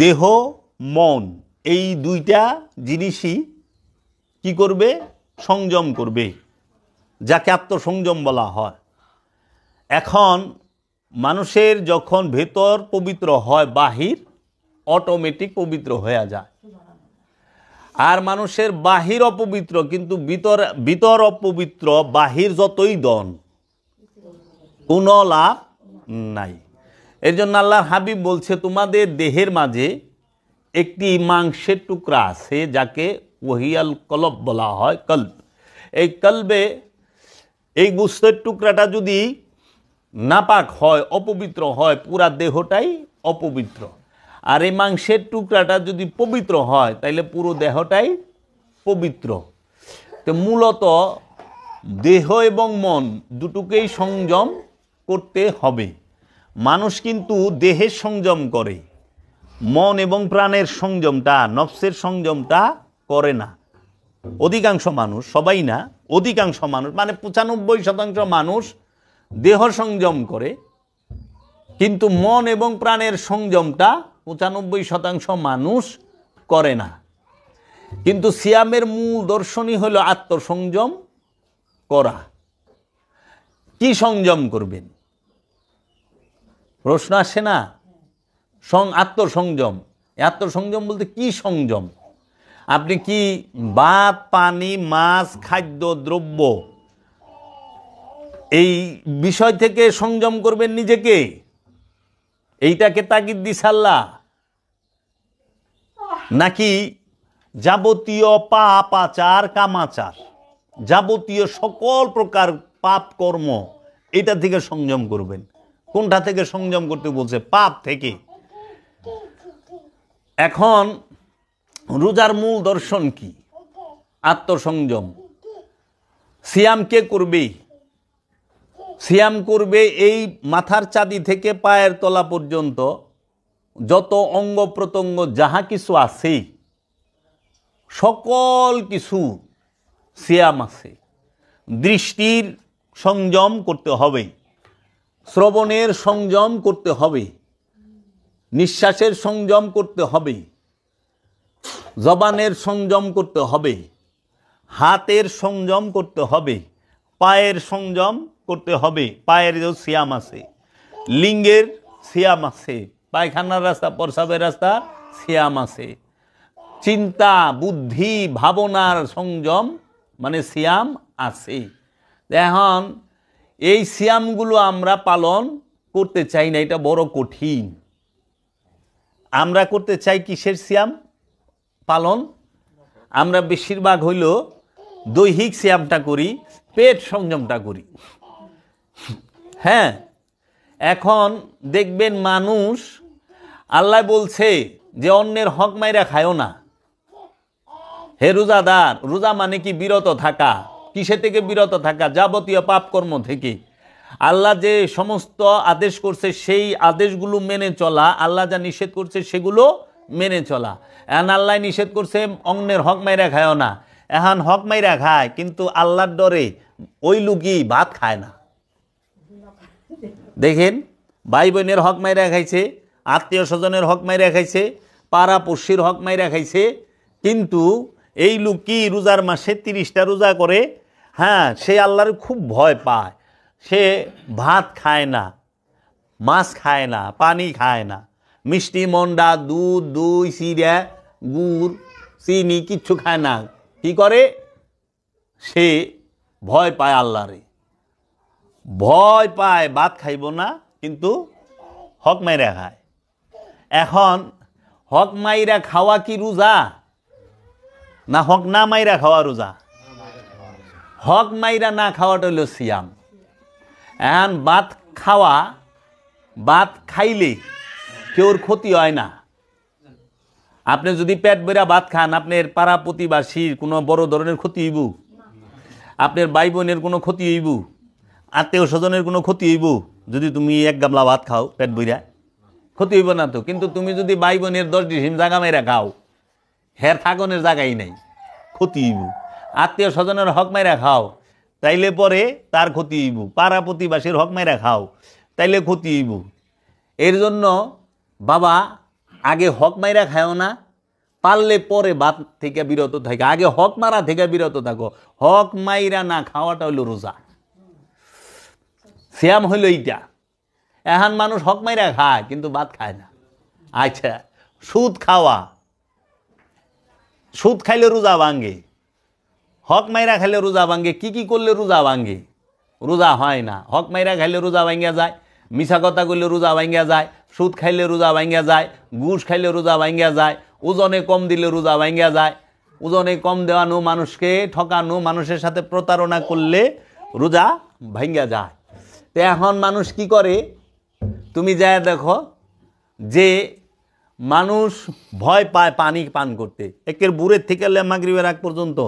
দেহ মন এই দুইটা জিনিসই কি করবে? সংযম করবে, যাকে আত্মসংযম বলা হয়। এখন মানুষের যখন ভেতর পবিত্র হয়, বাহির অটোমেটিক পবিত্র হয়ে যায়। আর মানুষের বাহির অপবিত্র, কিন্তু ভিতর অপবিত্র, বাহির যতই দন কোনো লাভ নাই। এর জন্য আল্লাহর হাবিব বলছে, তোমাদের দেহের মাঝে একটি মাংসের টুকরা আছে যাকে ওহিয়াল কলব বলা হয়, কল্ব। এই কলবে এই গোশতের টুকরাটা যদি নাপাক হয়, অপবিত্র হয়, পুরা দেহটাই অপবিত্র। আর এই মাংসের টুকরাটা যদি পবিত্র হয় তাইলে পুরো দেহটাই পবিত্র। তো মূলত দেহ এবং মন দুটোকেই সংযম করতে হবে। মানুষ কিন্তু দেহের সংযম করে, মন এবং প্রাণের সংযমটা, নফসের সংযমটা করে না। অধিকাংশ মানুষ, সবাই না, অধিকাংশ মানুষ মানে 95% মানুষ দেহ সংযম করে, কিন্তু মন এবং প্রাণের সংযমটা 95% মানুষ করে না। কিন্তু সিয়ামের মূল দর্শনই হলো আত্মসংযম করা। কি সংযম করবেন? প্রশ্ন আসে না? আত্মসংযম। আত্মসংযম বলতে কি সংযম? আপনি কি ভাত, পানি, মাছ, খাদ্য দ্রব্য এই বিষয় থেকে সংযম করবেন নিজেকে? এইটাকে তাগিদ দিছে আল্লাহ? নাকি যাবতীয় পাপ আচার, কামাচার, যাবতীয় সকল প্রকার পাপ কর্ম এটা থেকে সংযম করবেন? কোনটা থেকে সংযম করতে বলছে? পাপ থেকে। এখন রোজার মূল দর্শন কি? আত্মসংযম। সিয়াম কে করবে? সিয়াম করবে এই মাথার চাঁদি থেকে পায়ের তলা পর্যন্ত যত অঙ্গ প্রত্যঙ্গ যাহা কিছু আছে সকল কিছু সিয়াম আছে। দৃষ্টির সংযম করতে হবে, শ্রবণের সংযম করতে হবে, নিঃশ্বাসের সংযম করতে হবে, জবানের সংযম করতে হবে, হাতের সংযম করতে হবে, পায়ের সংযম করতে হবে। পায়ের যে সিয়াম আছে, লিঙ্গের সিয়াম আছে, পায়খানার রাস্তা, প্রস্রাবের রাস্তা সিয়াম আছে, চিন্তা, বুদ্ধি, ভাবনার সংযম মানে সিয়াম আছে। এখন এই সিয়ামগুলো আমরা পালন করতে চাই না, এটা বড় কঠিন। আমরা করতে চাই কিসের সিয়াম পালন? আমরা বেশিরভাগ হইল দৈহিক সিয়ামটা করি, পেট সংযমটা করি। হ্যাঁ, এখন দেখবেন মানুষ, আল্লাহ বলছে যে অন্যের হক মাইরা খায়ও না। হে রোজাদার, রোজা মানে কি বিরত থাকা। কিসে থেকে বিরত থাকা? যাবতীয় পাপ কর্ম থেকে। আল্লাহ যে সমস্ত আদেশ করছে সেই আদেশগুলো মেনে চলা, আল্লাহ যা নিষেধ করছে সেগুলো মেনে চলা। এখন আল্লাহ নিষেধ করছে অন্যের হক মাইরা খায়ও না, এখন হক মাইরা খায়, কিন্তু আল্লাহর ডরে ওই লোকই ভাত খায় না। দেখেন, ভাই বোনের হক মাইরা খাইছে, আত্মীয় স্বজনের হক মাইরা খাইছে, পাড়া পড়শির হক মাইরা খাইছে, কিন্তু এই লোক কি রোজার মাসে 30টা রোজা করে, হ্যাঁ, সে আল্লাহর খুব ভয় পায়, সে ভাত খায় না, মাছ খায় না, পানি খায় না, মিষ্টি মন্ডা, দুধ, দই, চিড়া, গুড়, চিনি কিচ্ছু খায় না। কি করে? সে ভয় পায় আল্লাহরে, ভয় পায়, ভাত খাইব না, কিন্তু হক মাইরা খায়। এখন হক মাইরা খাওয়া কি রোজা, না হক না মাইরা খাওয়া রোজা? হক মাইরা না খাওয়াটা হইল সিয়াম। এখন ভাত খাওয়া, ভাত খাইলে কেউর ক্ষতি হয় না। আপনি যদি পেট ভরা ভাত খান, আপনার পাড়া প্রতিবাসীর কোনো বড় ধরনের ক্ষতি হইব? আপনার ভাই বোনের কোনো ক্ষতি হইব? আত্মীয় স্বজনের কোনো ক্ষতি হইব? যদি তুমি এক গামলা ভাত খাও পেট ভরা, ক্ষতি হইব না তো। কিন্তু তুমি যদি ভাই বোনের 10 ডিসিম জাগা মেরা খাও, হের থাকনের জায়গাই নাই, ক্ষতি হইব। আত্মীয় স্বজনের হক মাইরা খাও, তাইলে পরে তার ক্ষতি হইব। পাড়া প্রতিবাসীর হক মাইরা খাও, তাইলে ক্ষতি হইব। এর জন্য বাবা, আগে হক মাইরা খাও না, পারলে পরে ভাত থেকে বিরত থাকে, আগে হক মারা থেকে বিরত থাকো। হক মাইরা না খাওয়াটা হইল রোজা, সিয়াম হইল এইটা। এখন মানুষ হক মাইরা খায় কিন্তু ভাত খায় না। আচ্ছা, সুদ খাওয়া, সুদ খাইলে রোজা ভাঙ্গে, হক মাইরা খাইলে রোজা ভাঙ্গে। কি কি করলে রোজা ভাঙ্গে? রোজা হয় না। হক মাইরা খাইলে রোজা ভাঙ্গা যায়, মিছা কথা কইলে রোজা ভাঙ্গা যায়, সুদ খাইলে রোজা ভাঙ্গা যায়, ঘুষ খাইলে রোজা ভাঙ্গা যায়, ওজনে কম দিলে রোজা ভাঙ্গা যায়, ওজনে কম দেওয়ানো, মানুষকে ঠকানো, মানুষের সাথে প্রতারণা করলে রোজা ভাঙ্গা যায়। তো এখন মানুষ কি করে? তুমি যায় দেখো যে মানুষ ভয় পায় পানি পান করতে, একের বুড়ের থেকে মাগরিবের আগ পর্যন্ত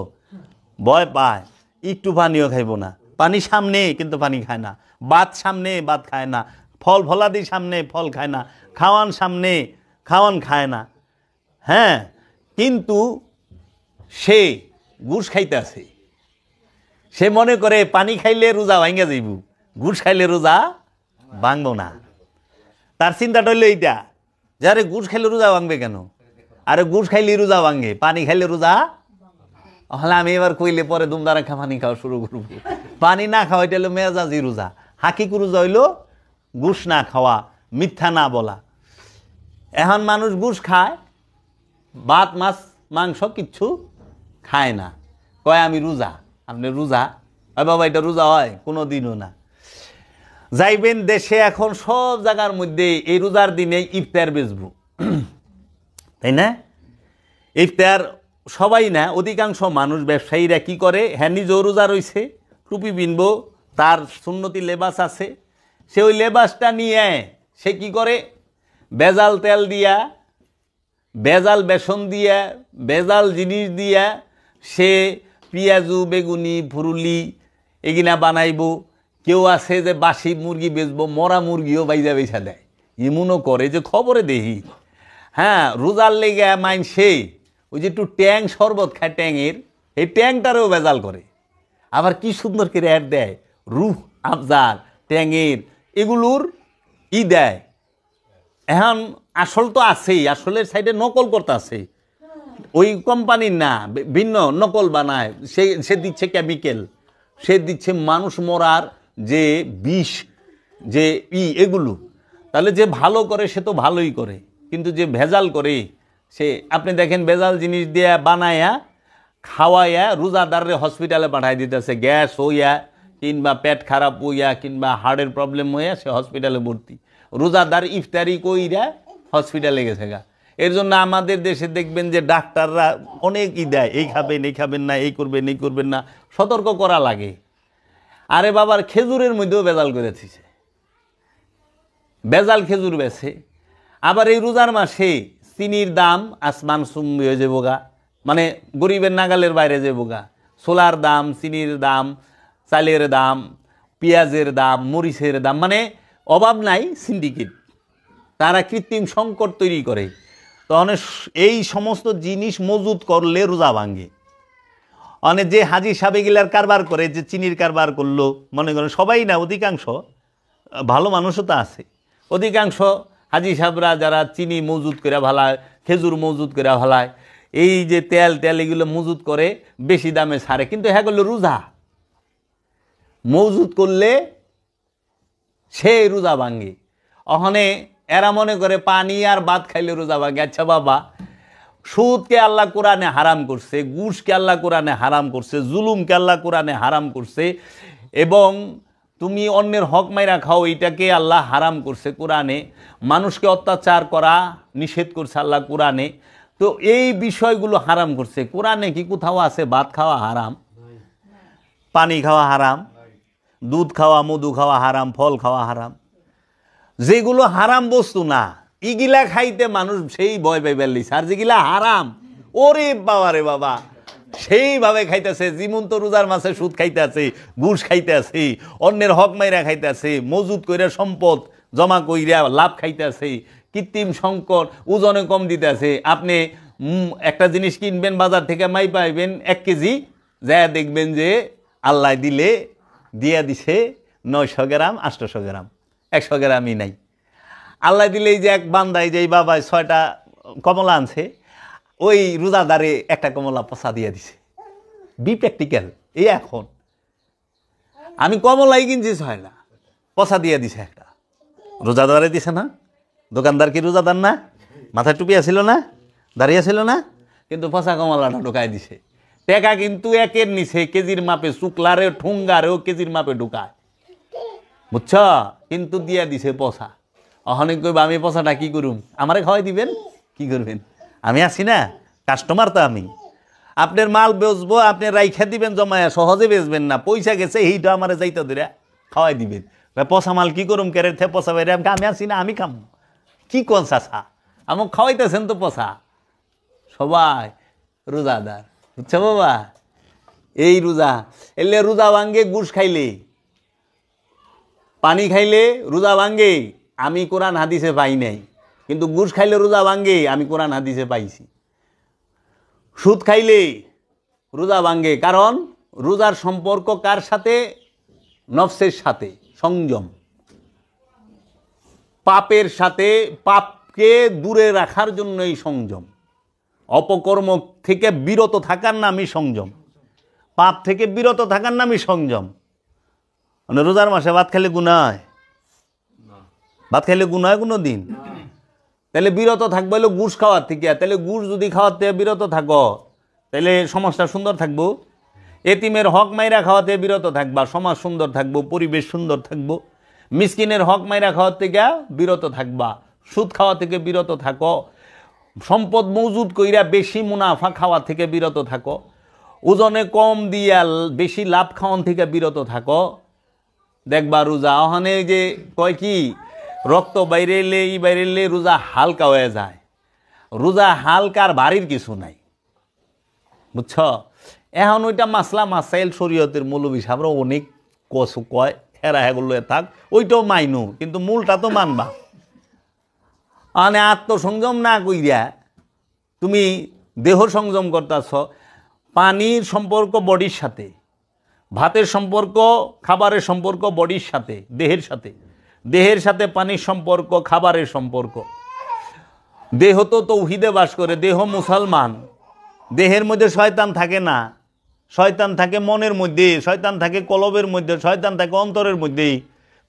ভয় পায়, একটু পানিও খাইব না। পানি সামনে কিন্তু পানি খায় না, ভাত সামনে ভাত খায় না, ফল ফলাদি সামনে ফল খায় না, খাওয়ান সামনে খাওয়ান খায় না। হ্যাঁ, কিন্তু সে ঘুষ খাইতে আছে, সে মনে করে পানি খাইলে রোজা ভাঙ্গা যাইব, ঘুষ খাইলে রোজা ভাঙব না। তার চিন্তাটা হইল এইটা, যে আরে ঘুষ খাইলে রোজা ভাঙবে কেন? আরে ঘুষ খাইলে রোজা ভাঙে, পানি খাইলে রোজা। হলে আমি এবার কইলে পরে দুমদারাখা পানি খাওয়া শুরু করব। পানি না খাওয়া এটা হলো মেজাজি রোজা। হাকিক রোজা হইল ঘুষ না খাওয়া, মিথ্যা না বলা। এখন মানুষ ঘুষ খায়, ভাত মাছ মাংস কিচ্ছু খায় না, কয় আমি রোজা। আপনি রোজা? ওই বাবা, এটা রোজা হয়? কোনো দিনও না। যাইবেন দেশে, এখন সব জায়গার মধ্যে এই রোজার দিনে ইফতার বেচবো, তাই না? ইফতার সবাই না, অধিকাংশ মানুষ, ব্যবসায়ীরা কি করে, হ্যাঁ নিজেও রোজা রয়েছে, টুপি পিনবো, তার সুন্নতি লেবাস আছে, সে ওই লেবাসটা নিয়ে সে কি করে, ভেজাল তেল দিয়া, ভেজাল বেসন দিয়া, ভেজাল জিনিস দিয়া সে পেঁয়াজু, বেগুনি, ফুরুলি এগুলা বানাইব। কেউ আছে যে বাসি মুরগি বেচবো, মরা মুরগিও বাইজা বেচা দেয়, এমনও করে যে খবরে দেখি। হ্যাঁ, রোজার লেগে মাইনসে ওই যে একটু ট্যাং শরবত খায়, ট্যাংয়ের, এই ট্যাংটারেও ভেজাল করে। আবার কি সুন্দর করে অ্যাড দেয়, রুহ আফজার, ট্যাংয়ের, এগুলোর দেয়। এখন আসল তো আছেই, আসলের সাইডে নকল করতে আছে, ওই কোম্পানির না, ভিন্ন নকল বানায়। সে দিচ্ছে কেমিক্যাল, সে দিচ্ছে মানুষ মরার যে বিষ, যে এগুলো। তাহলে যে ভালো করে সে তো ভালোই করে, কিন্তু যে ভেজাল করে সে, আপনি দেখেন ভেজাল জিনিস দিয়ে বানায়া খাওয়াইয়া রোজাদারে হসপিটালে পাঠাই দিতেছে, গ্যাস হইয়া কিংবা পেট খারাপ হইয়া কিংবা হার্টের প্রবলেম হইয়া সে হসপিটালে ভর্তি। রোজাদার ইফতারি কইরা হসপিটালে গেছে গা। এর জন্য আমাদের দেশে দেখবেন যে ডাক্তাররা অনেক দেয়, এই খাবেন এই খাবেন না, এই করবেন এই করবেন না, সতর্ক করা লাগে। আরে বাবার খেজুরের মধ্যেও ভেজাল করেছে, ভেজাল খেজুর বেছে। আবার এই রোজার মাসে চিনির দাম আসমান চুম্বি হয়ে যাবো গা, মানে গরিবের নাগালের বাইরে যাবো গা। সোলার দাম, চিনির দাম, চালের দাম, পেঁয়াজের দাম, মরিচের দাম, মানে অভাব নাই। সিন্ডিকেট তারা কৃত্রিম সংকট তৈরি করে। তখন এই সমস্ত জিনিস মজুত করলে রোজা ভাঙ্গে। মানে যে হাজি সাবেগিলার কারবার করে, যে চিনির কারবার করলো, মনে করেন সবাই না, অধিকাংশ ভালো মানুষও তো আছে, অধিকাংশ হাজি সাহেবরা যারা চিনি মজুত করে ভালায়, খেজুর মজুত করে ভালায়, এই যে তেল তেল এগুলো মজুত করে বেশি দামে ছাড়ে, কিন্তু হ্যাঁ করলো রোজা মজুত করলে সে রোজা ভাঙ্গে। ওখানে এরা মনে করে পানি আর ভাত খাইলে রোজা ভাঙ্গে। আচ্ছা বাবা, সুদকে আল্লাহ কোরআনে হারাম করছে, ঘুষকে আল্লাহ কোরআনে হারাম করছে, জুলুমকে আল্লাহ কোরআনে হারাম করছে, এবং তুমি অন্যের হক মাইরা খাও, এইটাকে আল্লাহ হারাম করছে কোরআনে। মানুষকে অত্যাচার করা নিষেধ করছে আল্লাহ কোরআনে। তো এই বিষয়গুলো হারাম করছে কোরআনে। কি কোথাও আছে ভাত খাওয়া হারাম, পানি খাওয়া হারাম, দুধ খাওয়া, মধু খাওয়া হারাম, ফল খাওয়া হারাম? যেগুলো হারাম বস্তু না, ইগিলা খাইতে মানুষ সেই ভয় পাই বেলিছে। আর যেগুলা হারাম, ওরে বাবা রে বাবা, সেইভাবে খাইতেছে। জীবন্ত রোজার মাসে সুদ খাইতেছে, ঘুষ খাইতেছে, অন্যের হক মাইরা খাইতেছে, মজুত কইরা সম্পদ জমা কইরা লাভ খাইতেছে, কৃত্রিম সংকট, ওজনে কম দিতেছে। আপনি একটা জিনিস কিনবেন বাজার থেকে, মাই পাইবেন 1 কেজি, যা দেখবেন যে আল্লাহ দিলে দিয়া দিছে 900 গ্রাম, 800 গ্রাম, 100 গ্রামই নাই। আল্লাহ দিলেই যে এক বান্দাই, যে বাবা 6টা কমলা আনছে, ওই রোজাদারে একটা কমলা পচা দিয়ে দিছে। B practical. এই এখন আমি কমলাই কিনছি 6টা, পচা দিয়ে দিছে একটা। রোজাদারে দিছে না? দোকানদার কি রোজাদার না? মাথায় টুপি আছিল না? দাঁড়িয়ে ছিল না? কিন্তু পচা কমলাটা ঢুকায় দিছে। টাকা কিন্তু একের নিচে কেজির মাপে, শুক্লারে ঠুঙ্গারেও কেজির মাপে ঢুকায়, বুঝছ? কিন্তু দিয়া দিছে পচা। অনেক কইবা আমি পচাটা কি করুম? আমারে খাওয়াই দিবেন, কি করবেন? আমি আছি না, কাস্টমার তো আমি। আপনার মাল বেচবো, আপনি রাইখা দিবেন জমায়া, সহজে বেচবেন না। পয়সা গেছে এইটা আমারে যাইতে ধরে খাওয়াই দিবেন। পচা মাল কি করুম? কেরে থে পচা বাইরে আমি আছি না, আমি খাম। কি কোন চাচা, আমাকে খাওয়াইতেছেন তো পচা। সবাই রোজাদার, বুঝছো বাবা? এই রোজা এলে রোজা ভাঙ্গে, ঘুষ খাইলে, পানি খাইলে রোজা ভাঙ্গে। আমি কোরআন হাদিসে পাই নাই, কিন্তু ঘুষ খাইলে রোজা ভাঙ্গে আমি কোরআন হাদিসে পাইছি। সুদ খাইলে রোজা ভাঙ্গে, কারণ রোজার সম্পর্ক কার সাথে? নফসের সাথে, সংযম। পাপের সাথে, পাপকে দূরে রাখার জন্যই সংযম। অপকর্ম থেকে বিরত থাকার নামই সংযম, পাপ থেকে বিরত থাকার নামই সংযম। মানে রোজার মাসে ভাত খাইলে গুনাহ হয়? ভাত খাইলে গুনাহ হয় কোনো দিন? তাহলে বিরত থাকবো হলো ঘুষ খাওয়ার থেকে। তাহলে ঘুষ যদি খাওয়ার থেকে বিরত থাকো, তাহলে সমাজটা সুন্দর থাকবো। এতিমের হক মাইরা খাওয়াতে বিরত থাকবা, সমাজ সুন্দর থাকবো, পরিবেশ সুন্দর থাকবো। মিসকিনের হক মাইরা খাওয়ার থেকে বিরত থাকবা, সুদ খাওয়া থেকে বিরত থাকো, সম্পদ মজুদ কইরা বেশি মুনাফা খাওয়া থেকে বিরত থাকো, ওজনে কম দিয়া বেশি লাভ খাওয়ান থেকে বিরত থাকো। দেখবা রোজা ওখানে যে কয় কি, রক্ত বাইরে এলে ই বাইরে এলে রোজা হালকা হয়ে যায়। রোজা হালকার বাড়ির কিছু নাই, বুঝছ? এখন ওইটা মাসলা মাসাইল শরীয়তের মৌলবী সাহেবরা অনেক কসু কয়, হেরা হেগুলো থাক, ওইটাও মাইনু, কিন্তু মূলটা তো মানবা। মানে আত্মসংযম না কইরা তুমি দেহ সংযম করতেছ। পানির সম্পর্ক বডির সাথে, ভাতের সম্পর্ক, খাবারের সম্পর্ক বডির সাথে, দেহের সাথে। দেহের সাথে পানির সম্পর্ক, খাবারের সম্পর্ক। দেহ তো তৌহিদে বাস করে, দেহ মুসলমান। দেহের মধ্যে শয়তান থাকে না, শয়তান থাকে মনের মধ্যে, শয়তান থাকে কলবের মধ্যে, শয়তান থাকে অন্তরের মধ্যেই।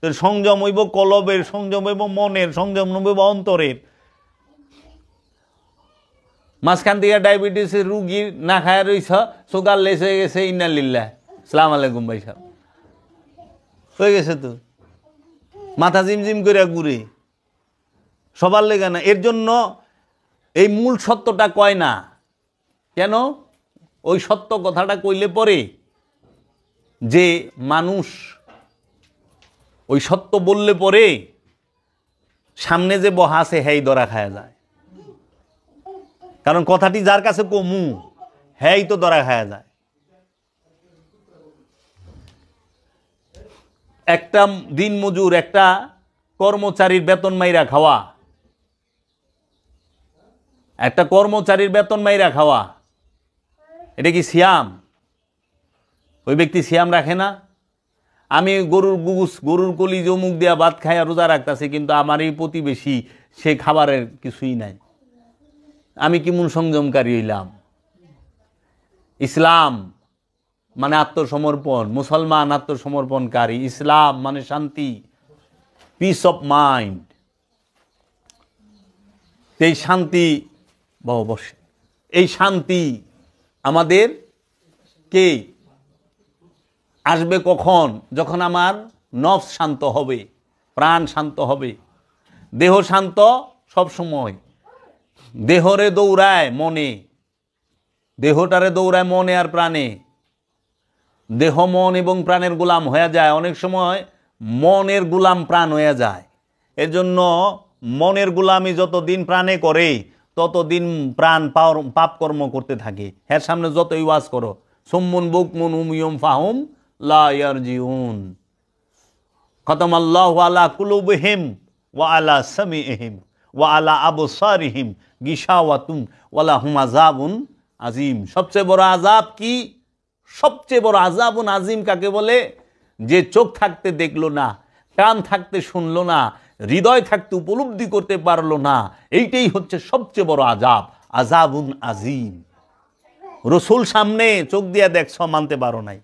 তো সংযম হইব কলবের, সংযম হইব মনের, সংযম হইব অন্তরের। মাঝখান থেকে ডায়াবেটিসের রুগী না খায় রইছ, সুগার লেস হয়ে গেছে, ইন্নালিল্লাহ, সালাম আলাইকুম ভাই সাহেব, হয়ে গেছে তো, মাথা জিমজিম করে ঘুরে, সবার লেগে না। এর জন্য এই মূল সত্যটা কয় না কেন? ওই সত্য কথাটা কইলে পরে যে মানুষ, ওই সত্য বললে পরে সামনে যে বহা আছে হেই ধরা খায়া যায়। কারণ কথাটি যার কাছে কমু হ্যাঁ তো ধরা খায়া যায়। একটা দিন মজুর, একটা কর্মচারীর বেতন মাইরা খাওয়া, একটা কর্মচারীর বেতন মাইরা খাওয়া, এটা কি সিয়াম? ওই ব্যক্তি সিয়াম রাখে না। আমি গরুর গুস, গরুর কলিজ মুখ দিয়া ভাত খাইয়া রোজা রাখতেছি, কিন্তু আমার এই প্রতিবেশী সে খাবারের কিছুই নাই, আমি কেমন সংযমকারী হইলাম? ইসলাম মানে আত্মসমর্পণ, মুসলমান আত্মসমর্পণকারী। ইসলাম মানে শান্তি, পিস অফ মাইন্ড। এই শান্তি, বসে, এই শান্তি আমাদের কে আসবে কখন? যখন আমার নফস শান্ত হবে, প্রাণ শান্ত হবে। দেহ শান্ত সব সময়, দেহরে দৌড়ায় মনে, দেহটারে দৌড়ায় মনে আর প্রাণে। দেহ মন এবং প্রাণের গোলাম হয়ে যায়, অনেক সময় মনের গোলাম প্রাণ হয়ে যায়। এর জন্য মনের গোলামি যতদিন প্রাণে করে ততদিন প্রাণ পাপ কর্ম করতে থাকে। এর সামনে যতই ওয়াজ করো, সুম্মুন বুকমুন উমিয়ুম ফাহুম লা ইয়ারজিউন, খতামাল্লাহু আলা কুলুবিহিম ওয়া আলা সামিইহিম ওয়া আলা আবসারিহিম গিশাওয়াতুন ওয়া লাহুম আযাবুন আজিম। সবচেয়ে বড় আযাব কি? সবচেয়ে বড় আযাবুন আজিম কাকে বলে? যে চোখ থাকতে দেখলো না, কান থাকতে শুনলো না, হৃদয় থাকতে উপলব্ধি করতে পারলো না, এইটাই হচ্ছে সবচেয়ে বড় আযাব, আযাবুন আজিম। রসুল সামনে চোখ দিয়া দেখছ, মানতে পারো নাই,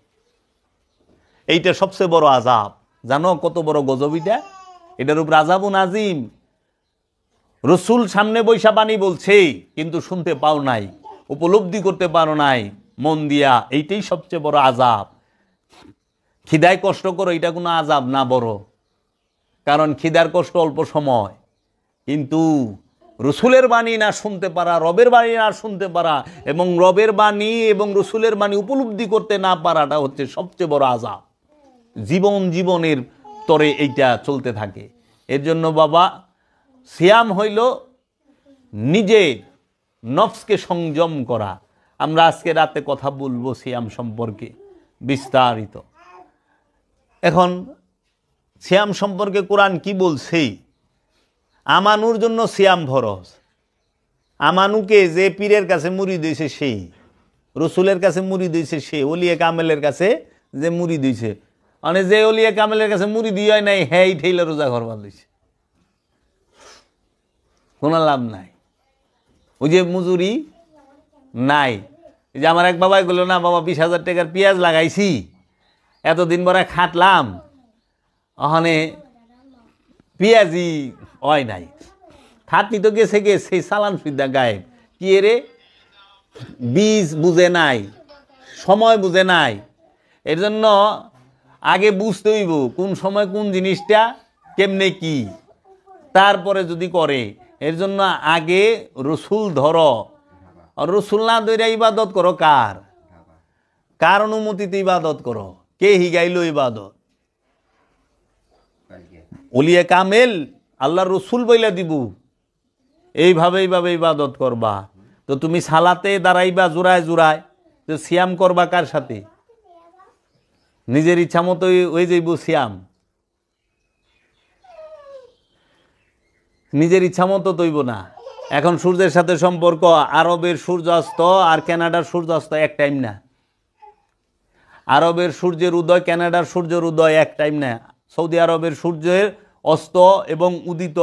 এইটা সবচেয়ে বড় আযাব। জানো কত বড় গজব এটা? এটার উপর আযাবুন আজিম। রসুল সামনে বৈশা বাণী বলছে, কিন্তু শুনতে পাও নাই, উপলব্ধি করতে পারো নাই মন দিয়া, এইটাই সবচেয়ে বড় আযাব। খিদায় কষ্ট করো, এটা কোনো আযাব না বড়, কারণ খিদার কষ্ট অল্প সময়, কিন্তু রসুলের বাণী না শুনতে পারা, রবের বাণী না শুনতে পারা, এবং রবের বাণী এবং রসুলের বাণী উপলব্ধি করতে না পারাটা হচ্ছে সবচেয়ে বড় আযাব। জীবনের তরে এইটা চলতে থাকে। এর জন্য বাবা, সিয়াম হইল নিজের নফসকে সংযম করা। আমরা আজকে রাতে কথা বলবো সিয়াম সম্পর্কে বিস্তারিত। এখন সিয়াম সম্পর্কে কোরআন কি বলছে? আমানুর জন্য সিয়াম ফরজ। আমানুকে যে পীরের কাছে মুরিদ হইছে সেই, রসুলের কাছে মুরিদ হইছে সে, ওলিয়া কামেলের কাছে যে মুরিদ হইছে, মানে যে ওলিয়া কামেলের কাছে মুরিদ হয় নাই, হ্যাঁ ঠেইলা রোজা করবার লইছে, কোনো লাভ নাই। ওই যে মজুরি নাই। এই যে আমার এক বাবাই বললো না, বাবা 20,000 টাকার পেঁয়াজ লাগাইছি, এতদিন পরে খাটলাম, ওখানে পেঁয়াজি হয় নাই, খাটনি তো গেছে সেই সালান ফিদা গায়েব। কি রে, বীজ বুঝে নাই, সময় বুঝে নাই। এর জন্য আগে বুঝতে হইব কোন সময় কোন জিনিসটা কেমনে কি, তারপরে যদি করে। এর জন্য আগে রসুল ধরো, রসুল না ধরে ইবাদত করো কার? কার অনুমতিতে ইবাদত করো? কে হিগাইল ইবাদত? ওলিয়া কামেল আল্লাহর রসুল বইলা দিব, এইভাবে ইবাদত করবা। তো তুমি সালাতে দাঁড়াইবা জোড়ায় জোড়ায়, তো সিয়াম করবা কার সাথে? নিজের ইচ্ছা মতো হয়ে যাইব সিয়াম, নিজের ইচ্ছা মতো তৈব না। এখন সূর্যের সাথে সম্পর্ক, আরবের সূর্যাস্ত আর কানাডার সূর্যাস্ত এক টাইম না। আরবের সূর্যের উদয়, কানাডার সূর্যের উদয় এক টাইম না। সৌদি আরবের সূর্যের অস্ত এবং উদিত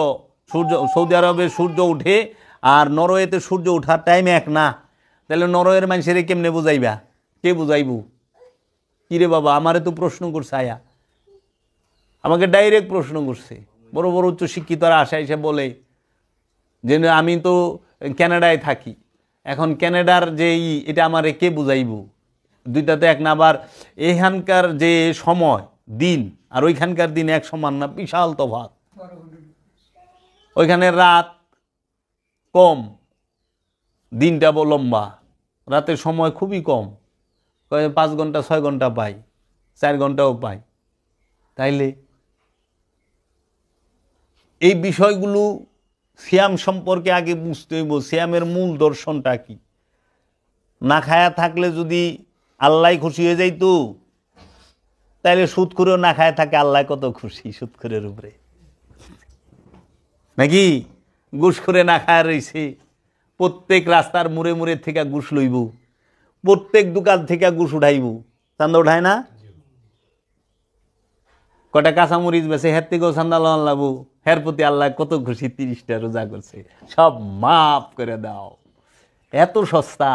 সূর্য, সৌদি আরবের সূর্য উঠে আর নরওয়েতে সূর্য ওঠার টাইম এক না। তাহলে নরওয়ের মানুষের কেমনে বুঝাইবা? কে বুঝাইব? কিরে বাবা, আমারে তো প্রশ্ন করছে, আয়া আমাকে ডাইরেক্ট প্রশ্ন করছে। বড় বড় উচ্চ শিক্ষিতরা আসা এসে বলে যে আমি তো কানাডায় থাকি, এখন কানাডার যে এটা আমারে কে বুঝাইব? দুইটাতে এক না। আবার এখানকার যে সময় দিন আর ওইখানকার দিন এক সমান না, বিশাল তফাৎ। ওইখানে রাত কম, দিনটা লম্বা, রাতের সময় খুবই কম, 5 ঘন্টা 6 ঘন্টা পাই, 4 ঘন্টাও পাই। তাইলে এই বিষয়গুলো সিয়াম সম্পর্কে আগে বুঝতে হইব সিয়ামের মূল দর্শনটা কি। না খায়া থাকলে যদি আল্লাহ খুশি হয়ে যাইতো, তাইলে সুদ করেও না খায় থাকে আল্লাহ কত খুশি সুদখোরের উপরে, নাকি? ঘুষ করে না খায় রয়েছে, প্রত্যেক রাস্তার মুড়ে মুড়ে থেকে ঘুষ লইব, প্রত্যেক দোকান থেকে ঘুষ উঠাইব, চান্দা উঠায় না? কটা কাঁচামরিচ বেছে হের থেকেও চান্দা লন লাবু, হের প্রতি আল্লাহ কত খুশি, 30টা রোজা করছে, সব মাফ করে দাও। এত সস্তা।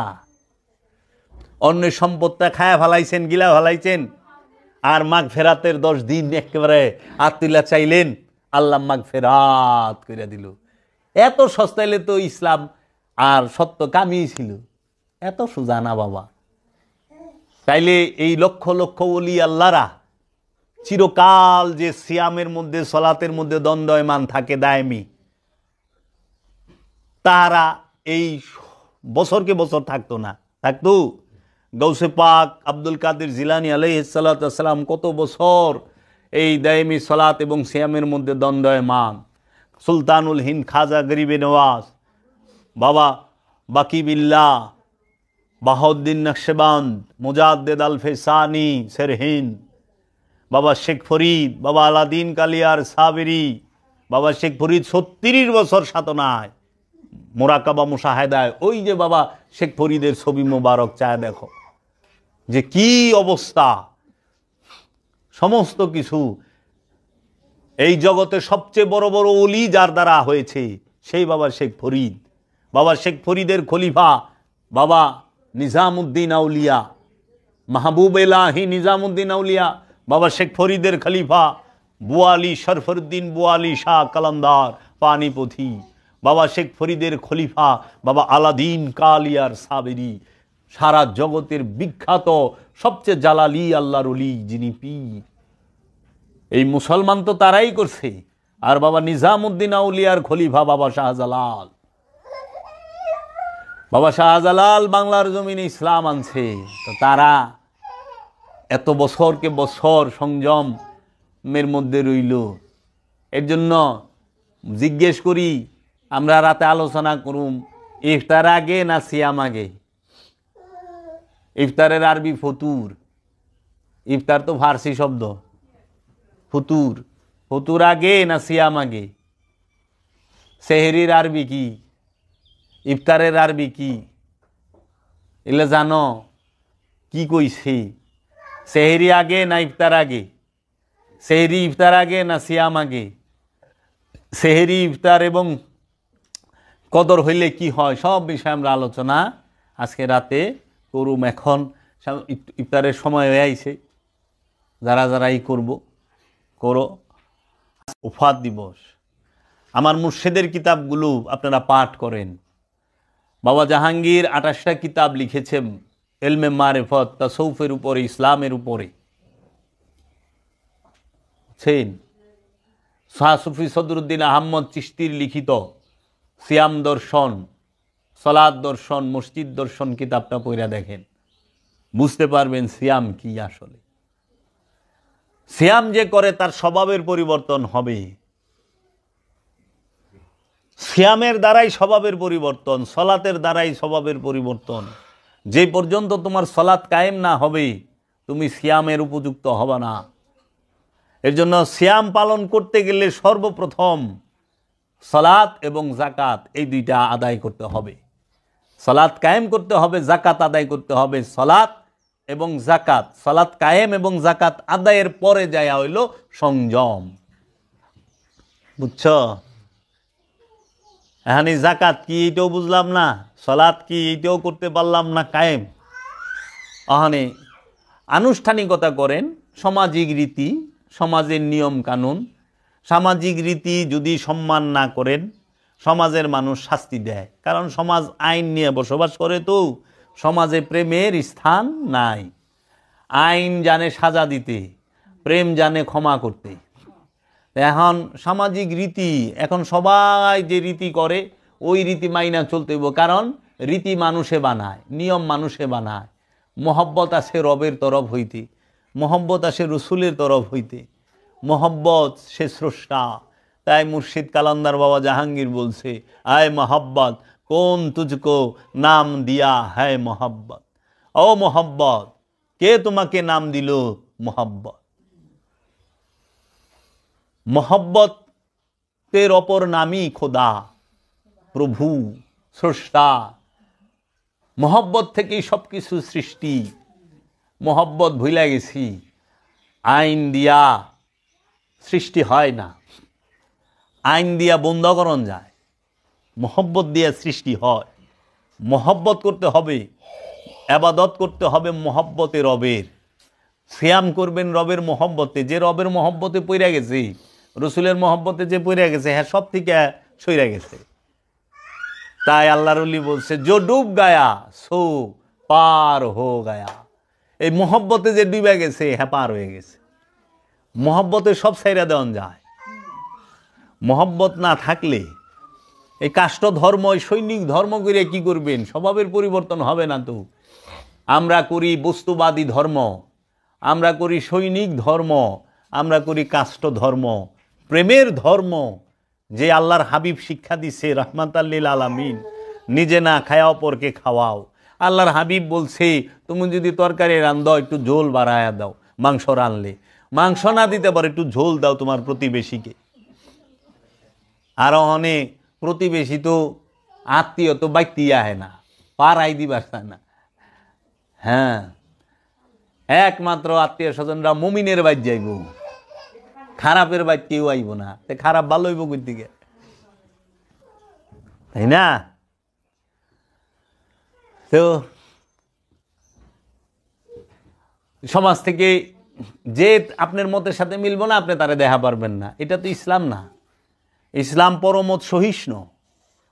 অন্যের সম্পদটা খায়া ফেলাইছেন, গিলা ফেলাইছেন, আর মাগ ফেরাতের 10 দিন একেবারে আত্মিল্লা চাইলেন, আল্লাহ মাগ ফেরাত করে দিল। এত সস্তাইলে তো ইসলাম আর সত্য কামিয়ে ছিল। এত সোজা না বাবা। তাইলে এই লক্ষ লক্ষ ওলি আল্লাহরা চিরকাল যে সিয়ামের মধ্যে সলাতের মধ্যে দণ্ডায়মান থাকে দায়মি, তারা এই বছরকে বছর থাকতো না? থাকতো। গৌসে পাক আব্দুল কাদের জিলানী আলাইহিস সালাতু ওয়াস সালাম কত বছর এই দায়মি সলাত এবং সিয়ামের মধ্যে দণ্ডায়মান। সুলতানুল হিন্দ খাজা গরিবে নওয়াজ, বাবা বাকি বিল্লাহ, বাহাউদ্দিন নকশবন্দ, মুজাদ্দেদ আল ফেসানি সেরহিন, বাবা শেখ ফরিদ, বাবা আলাদিন কালিয়ার সাবেরি, বাবা শেখ ফরিদ 36 বছর সাধনায় মোরাকাবা মুশাহেদায়। ওই যে বাবা শেখ ফরিদের ছবি মোবারক চায় দেখো যে কি অবস্থা। সমস্ত কিছু এই জগতে সবচেয়ে বড় বড় ওলি যার দ্বারা হয়েছে সেই বাবা শেখ ফরিদ। বাবা শেখ ফরিদের খলিফা বাবা নিজামুদ্দিন আউলিয়া, মাহবুব এলাহি নিজামুদ্দিন আউলিয়া, বাবা শেখ ফরিদের খলিফা বুয়ালি শরফুদ্দিন বুয়ালি শাহ কালান্দার পানিপথি, বাবা শেখ ফরিদের খলিফা বাবা আলাদিন কালিয়ার সাবেরি, সারা জগতের বিখ্যাত সবচেয়ে জালালি আল্লাহর ওলি যিনি পীর। এই মুসলমান তো তারাই করছে। আর বাবা নিজামুদ্দিন আউলিয়ার খলিফা বাবা শাহজালাল, বাবা শাহজালাল বাংলার জমিনে ইসলাম আনছে। তো তারা এত বছরকে বছর সংযমের মধ্যে রইল। এর জন্য জিজ্ঞেস করি, আমরা রাতে আলোচনা করুম ইফতার আগে না সিয়াম আগে? ইফতারের আরবি ফতুর, ইফতার তো ফার্সি শব্দ, ফতুর, ফতুর আগে না সিয়াম আগে? সেহরির আরবি কি? ইফতারের আরবি কি? এলে জানো কি কইছে? সেহরি আগে না ইফতার আগে? সেহরি ইফতার আগে না সিয়াম আগে? সেহরি ইফতার এবং কদর হইলে কি হয়, সব বিষয়ে আমরা আলোচনা আজকে রাতে করুম। এখন ইফতারের সময় হয়ে আইছে, যারা যারা করো। উফাত দিবস, আমার মুর্শিদের কিতাবগুলো আপনারা পাঠ করেন। বাবা জাহাঙ্গীর 28টা কিতাব লিখেছেন এলমে মারিফত, তাসাউফের উপরে, ইসলামের উপরে। শাহ সুফি সদরুদ্দিন আহমদ চিশতির লিখিত সিয়াম দর্শন, সলাদ দর্শন, মসজিদ দর্শন কিতাবটা পড়া দেখেন, বুঝতে পারবেন সিয়াম কি আসলে। সিয়াম যে করে তার স্বভাবের পরিবর্তন হবে। সিয়ামের দ্বারাই স্বভাবের পরিবর্তন, সলাতের দ্বারাই স্বভাবের পরিবর্তন। যে পর্যন্ত তোমার সলাত কায়েম না হবে তুমি সিয়ামের উপযুক্ত হবে না। এর জন্য সিয়াম পালন করতে গেলে সর্বপ্রথম সলাত এবং জাকাত এই দুইটা আদায় করতে হবে। সলাত কায়েম করতে হবে, জাকাত আদায় করতে হবে। সলাত এবং জাকাত, সলাত কায়েম এবং জাকাত আদায়ের পরে যায় হইল সংযম। বুঝছ? এখানে জাকাত কি এইটাও বুঝলাম না, সলাত কি এইটাও করতে পারলাম না কায়েম। এখানে আনুষ্ঠানিকতা করেন, সামাজিক রীতি, সমাজের নিয়ম কানুন, সামাজিক রীতি যদি সম্মান না করেন সমাজের মানুষ শাস্তি দেয়। কারণ সমাজ আইন নিয়ে বসবাস করে, তো সমাজে প্রেমের স্থান নাই। আইন জানে সাজা দিতে, প্রেম জানে ক্ষমা করতে। এখন সামাজিক রীতি, এখন সবাই যে রীতি করে ওই রীতি মাইনা চলতে হইব। কারণ রীতি মানুষে বানায়, নিয়ম মানুষে বানায়। মহব্বত আসে রবের তরফ হইতে, মহব্বত আসে রসুলের তরফ হইতে, মহব্বত সে স্রষ্টা, তাই মুর্শিদ কালান্দার বাবা জাহাঙ্গীর বলছে, আয় মোহাব্বত কোন তুঝকো নাম দিয়া হ্যায় মোহাব্বত। ও মোহাব্বত, কে তোমাকে নাম দিল মোহাব্বত? মোহাব্বতের অপর নামই খোদা, প্রভু, স্রষ্টা। মোহাব্বত থেকেই সব কিছু সৃষ্টি। মোহাব্বত ভুলে গেছি। আইন দিয়া সৃষ্টি হয় না, আইন দিয়া বন্ধকরণ যায়, মোহব্বত দিয়া সৃষ্টি হয়। মোহব্বত করতে হবে, ইবাদত করতে হবে মোহব্বতে রবের। সিয়াম করবেন রবের মোহব্বতে। যে রবের মোহব্বতে পইরা গেছে, রসুলের মোহব্বতে যে পইরা গেছে, হ্যাঁ সব থেকে সইরা গেছে। তাই আল্লাহর ওলি বলছে, জো ডুব গায়া সো পার হো গায়া। এই মোহব্বতে যে ডুবে গেছে, হ্যাঁ পার হয়ে গেছে। মোহব্বতে সব ছাইরা দেওয়া যায়। মোহব্বত না থাকলে এই কাষ্ট ধর্ম, সৈনিক ধর্ম করে কি করবেন? স্বভাবের পরিবর্তন হবে না তো। আমরা করি বস্তুবাদী ধর্ম, আমরা করি সৈনিক ধর্ম, আমরা করি কাষ্ট ধর্ম, প্রেমের ধর্ম। যে আল্লাহর হাবিব শিক্ষা দিছে রহমাতাল লিল আলামিন, নিজে না খায়া অপরকে খাওয়াও। আল্লাহর হাবিব বলছে, তুমি যদি তরকারি রান্ধো একটু ঝোল বাড়ায়া দাও। মাংস রানলে মাংস না দিতে পারে একটু ঝোল দাও তোমার প্রতিবেশীকে। আর অনেক প্রতিবেশী তো আত্মীয় তো বাইতি আহে না, পাড়াই দিবার চায় না। হ্যাঁ, একমাত্র আত্মীয় স্বজনরা মুমিনের বাইত যাইব, খারাপের বাইত কেউ আইব না। খারাপ ভালো হইব কই দিকে, তাই না? তো সমাজ থেকে যে আপনার মতের সাথে মিলবো না, আপনি তারে দেখা পারবেন না। এটা তো ইসলাম না। ইসলাম পরমত সহিষ্ণু,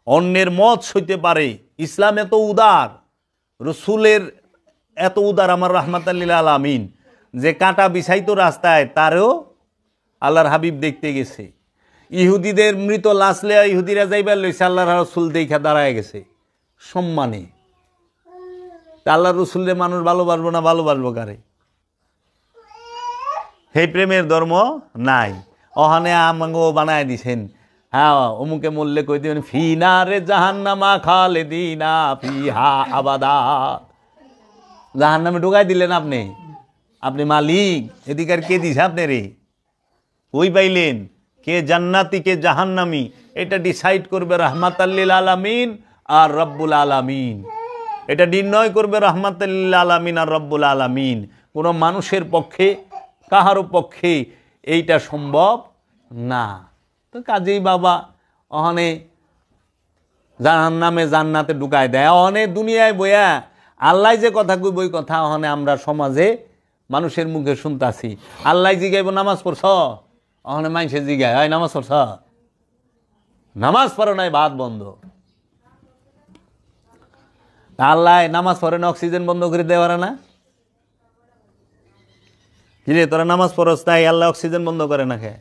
অন্যের মত সইতে পারে। ইসলাম এত উদার, রসুলের এত উদার, আমার রহমাতাল লিল আলামিন, যে কাঁটা বিছাইতো রাস্তায়, তারও আল্লাহর হাবিব দেখতে গেছে। ইহুদিদের মৃত লাশ লেয়া ইহুদিরা যাইবার লইছে, আল্লাহর রসুল দেখা দাঁড়ায় গেছে সম্মানে। তা আল্লাহর রসুলের মানুষ ভালোবাসবো না, ভালোবাসবো কারে? সেই প্রেমের ধর্ম নাই। ওখানে আমাকে বানায় দিছেন, হ্যাঁ অমুকে মরলে কই দিবেন, ফিনা রে জাহান্নামা খালিদিনা ফিহা আবাদা। জাহান্নামে ঢুকাই দিলেন আপনি, আপনি মালিক। এদিকার কে দিছে আপনি রে? ওই পাইলেন কে জান্নাতি কে জাহান্নামি, এটা ডিসাইড করবে রহমাতাল লিল আলামিন আর রব্বুল আলামিন। এটা নির্ণয় করবে রহমাতাল লিল আলামিন আর রব্বুল আলামিন। কোনো মানুষের পক্ষে, কাহারও পক্ষে এইটা সম্ভব না। তো কাজেই বাবা ওখানে জাহান্নামে জান্নাতে ঢুকায় দেয়। ওখানে দুনিয়ায় বইয়া আল্লাহ যে কথা কই, বই কথা ওখানে আমরা সমাজে মানুষের মুখে শুনতাছি। আল্লাহ জিগাইব নামাজ পড়ছ, ওখানে মানুষের জিগায়, হয় নামাজ পড়ছ? নামাজ পড়ো নাই, ভাত বন্ধ। আল্লাহ নামাজ পড়ে না, অক্সিজেন বন্ধ করে দেওয়া না? কিরে তোরা নামাজ পড়স, তাই আল্লাহ অক্সিজেন বন্ধ করে না? খেয়ে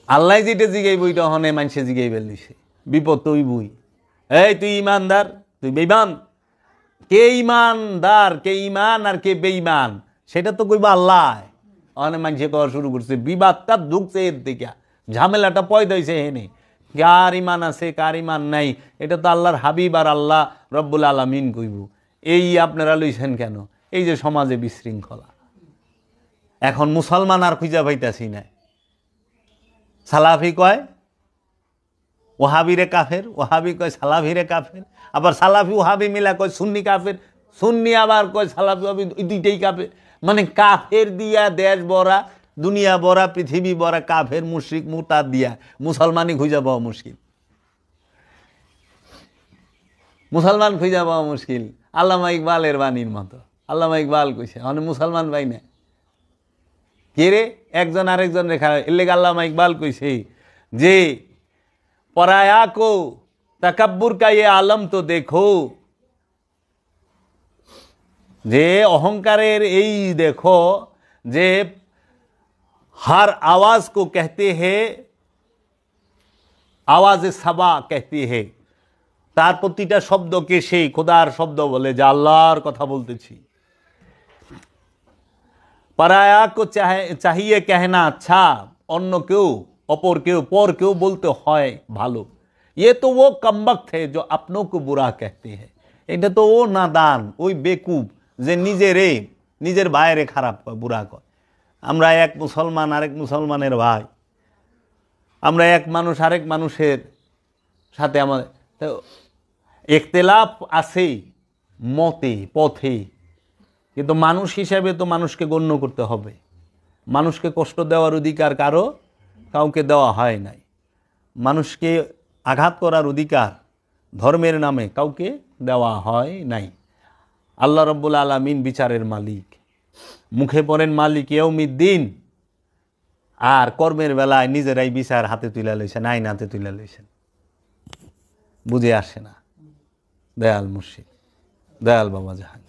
আল্লাহ যেটা জিগাই বইটা হনে মানুষে জিগাই বেলিছে, বিপদ তুই বই। এই তুই ইমানদার, তুই বেঈমান। কে ইমানদার, কে ইমান আর কে বেঈমান, সেটা তো কইবা আল্লাহ। অনেক মানুষে কওয়া শুরু করছে, বিবাদটা ঢুকছে এর দিকে, ঝামেলাটা পয়দা হয়েছে হেনে। কার ইমান আছে কার ইমান নাই, এটা তো আল্লাহর হাবিব আর আল্লাহ রব্বুল আলামিন কইব। এই আপনারা লইছেন কেন? এই যে সমাজে বিশৃঙ্খলা, এখন মুসলমান আর খুঁজা পাইতাছি না। সালাফি কয় ওহাবিরে কাফের, ওহাবি কয় সালাফিরে কাফের, আবার সালাফি ওহাবি মিলা কয় সুন্নি কাফের, সুন্নি আবার কয় সালাফি ওহাবি, দুইটাই কাফের। মানে কাফের দিয়া দেশ ভরা, দুনিয়া ভরা, পৃথিবী ভরা কাফের, মুশরিক, মুরতাদ দিয়া মুসলমানই খুঁজা পাওয়া মুশকিল। মুসলমান খুঁজা পাওয়া মুশকিল। আল্লামা ইকবালের বাণীর মতো। আল্লামা ইকবাল কইছে মানে মুসলমান পাই না। কে রে? একজন আরেকজন রেখা। এর লেগে আল্লামা ইকবাল কইছে যে পরায়া কো তাকাব্বুর কা ये आलम तो देखो, যে অহংকারের এই দেখো, যে हर आवाज को कहते हैं आवाज सबा कहती है, তার প্রতিটা শব্দকে সেই খোদার শব্দ বলে, যে আল্লাহর কথা বলতেছি। पराया को चाहिए कहना अच्छा, অন্য কেউ অপর কেউ পর কেউ বলতে হয় ভালো। ये तो वो कमबख्त है जो अपनों को बुरा कहते हैं। এটা তো ও নাদান, ওই বেকুব যে নিজের ভাইরে খারাপ কয়, বুড়া কয়। আমরা এক মুসলমান আরেক মুসলমানের ভাই, আমরা এক মানুষ আরেক মানুষের সাথে আমাদের ইখতিলাফ আছে মতে পথে, কিন্তু মানুষ হিসাবে তো মানুষকে গণ্য করতে হবে। মানুষকে কষ্ট দেওয়ার অধিকার কাউকে দেওয়া হয় নাই। মানুষকে আঘাত করার অধিকার ধর্মের নামে কাউকে দেওয়া হয় নাই। আল্লাহ রাব্বুল আলামিন বিচারের মালিক, মুখে পড়েন মালিক ইয়াউমিদ্দিন, আর কর্মের বেলায় নিজেরাই বিচার হাতে তুলে লইছেন, আইন হাতে তুলে লইছেন। বুঝে আসে না। দয়াল মুর্শিদ, দয়াল বাবা জাহাঙ্গীর।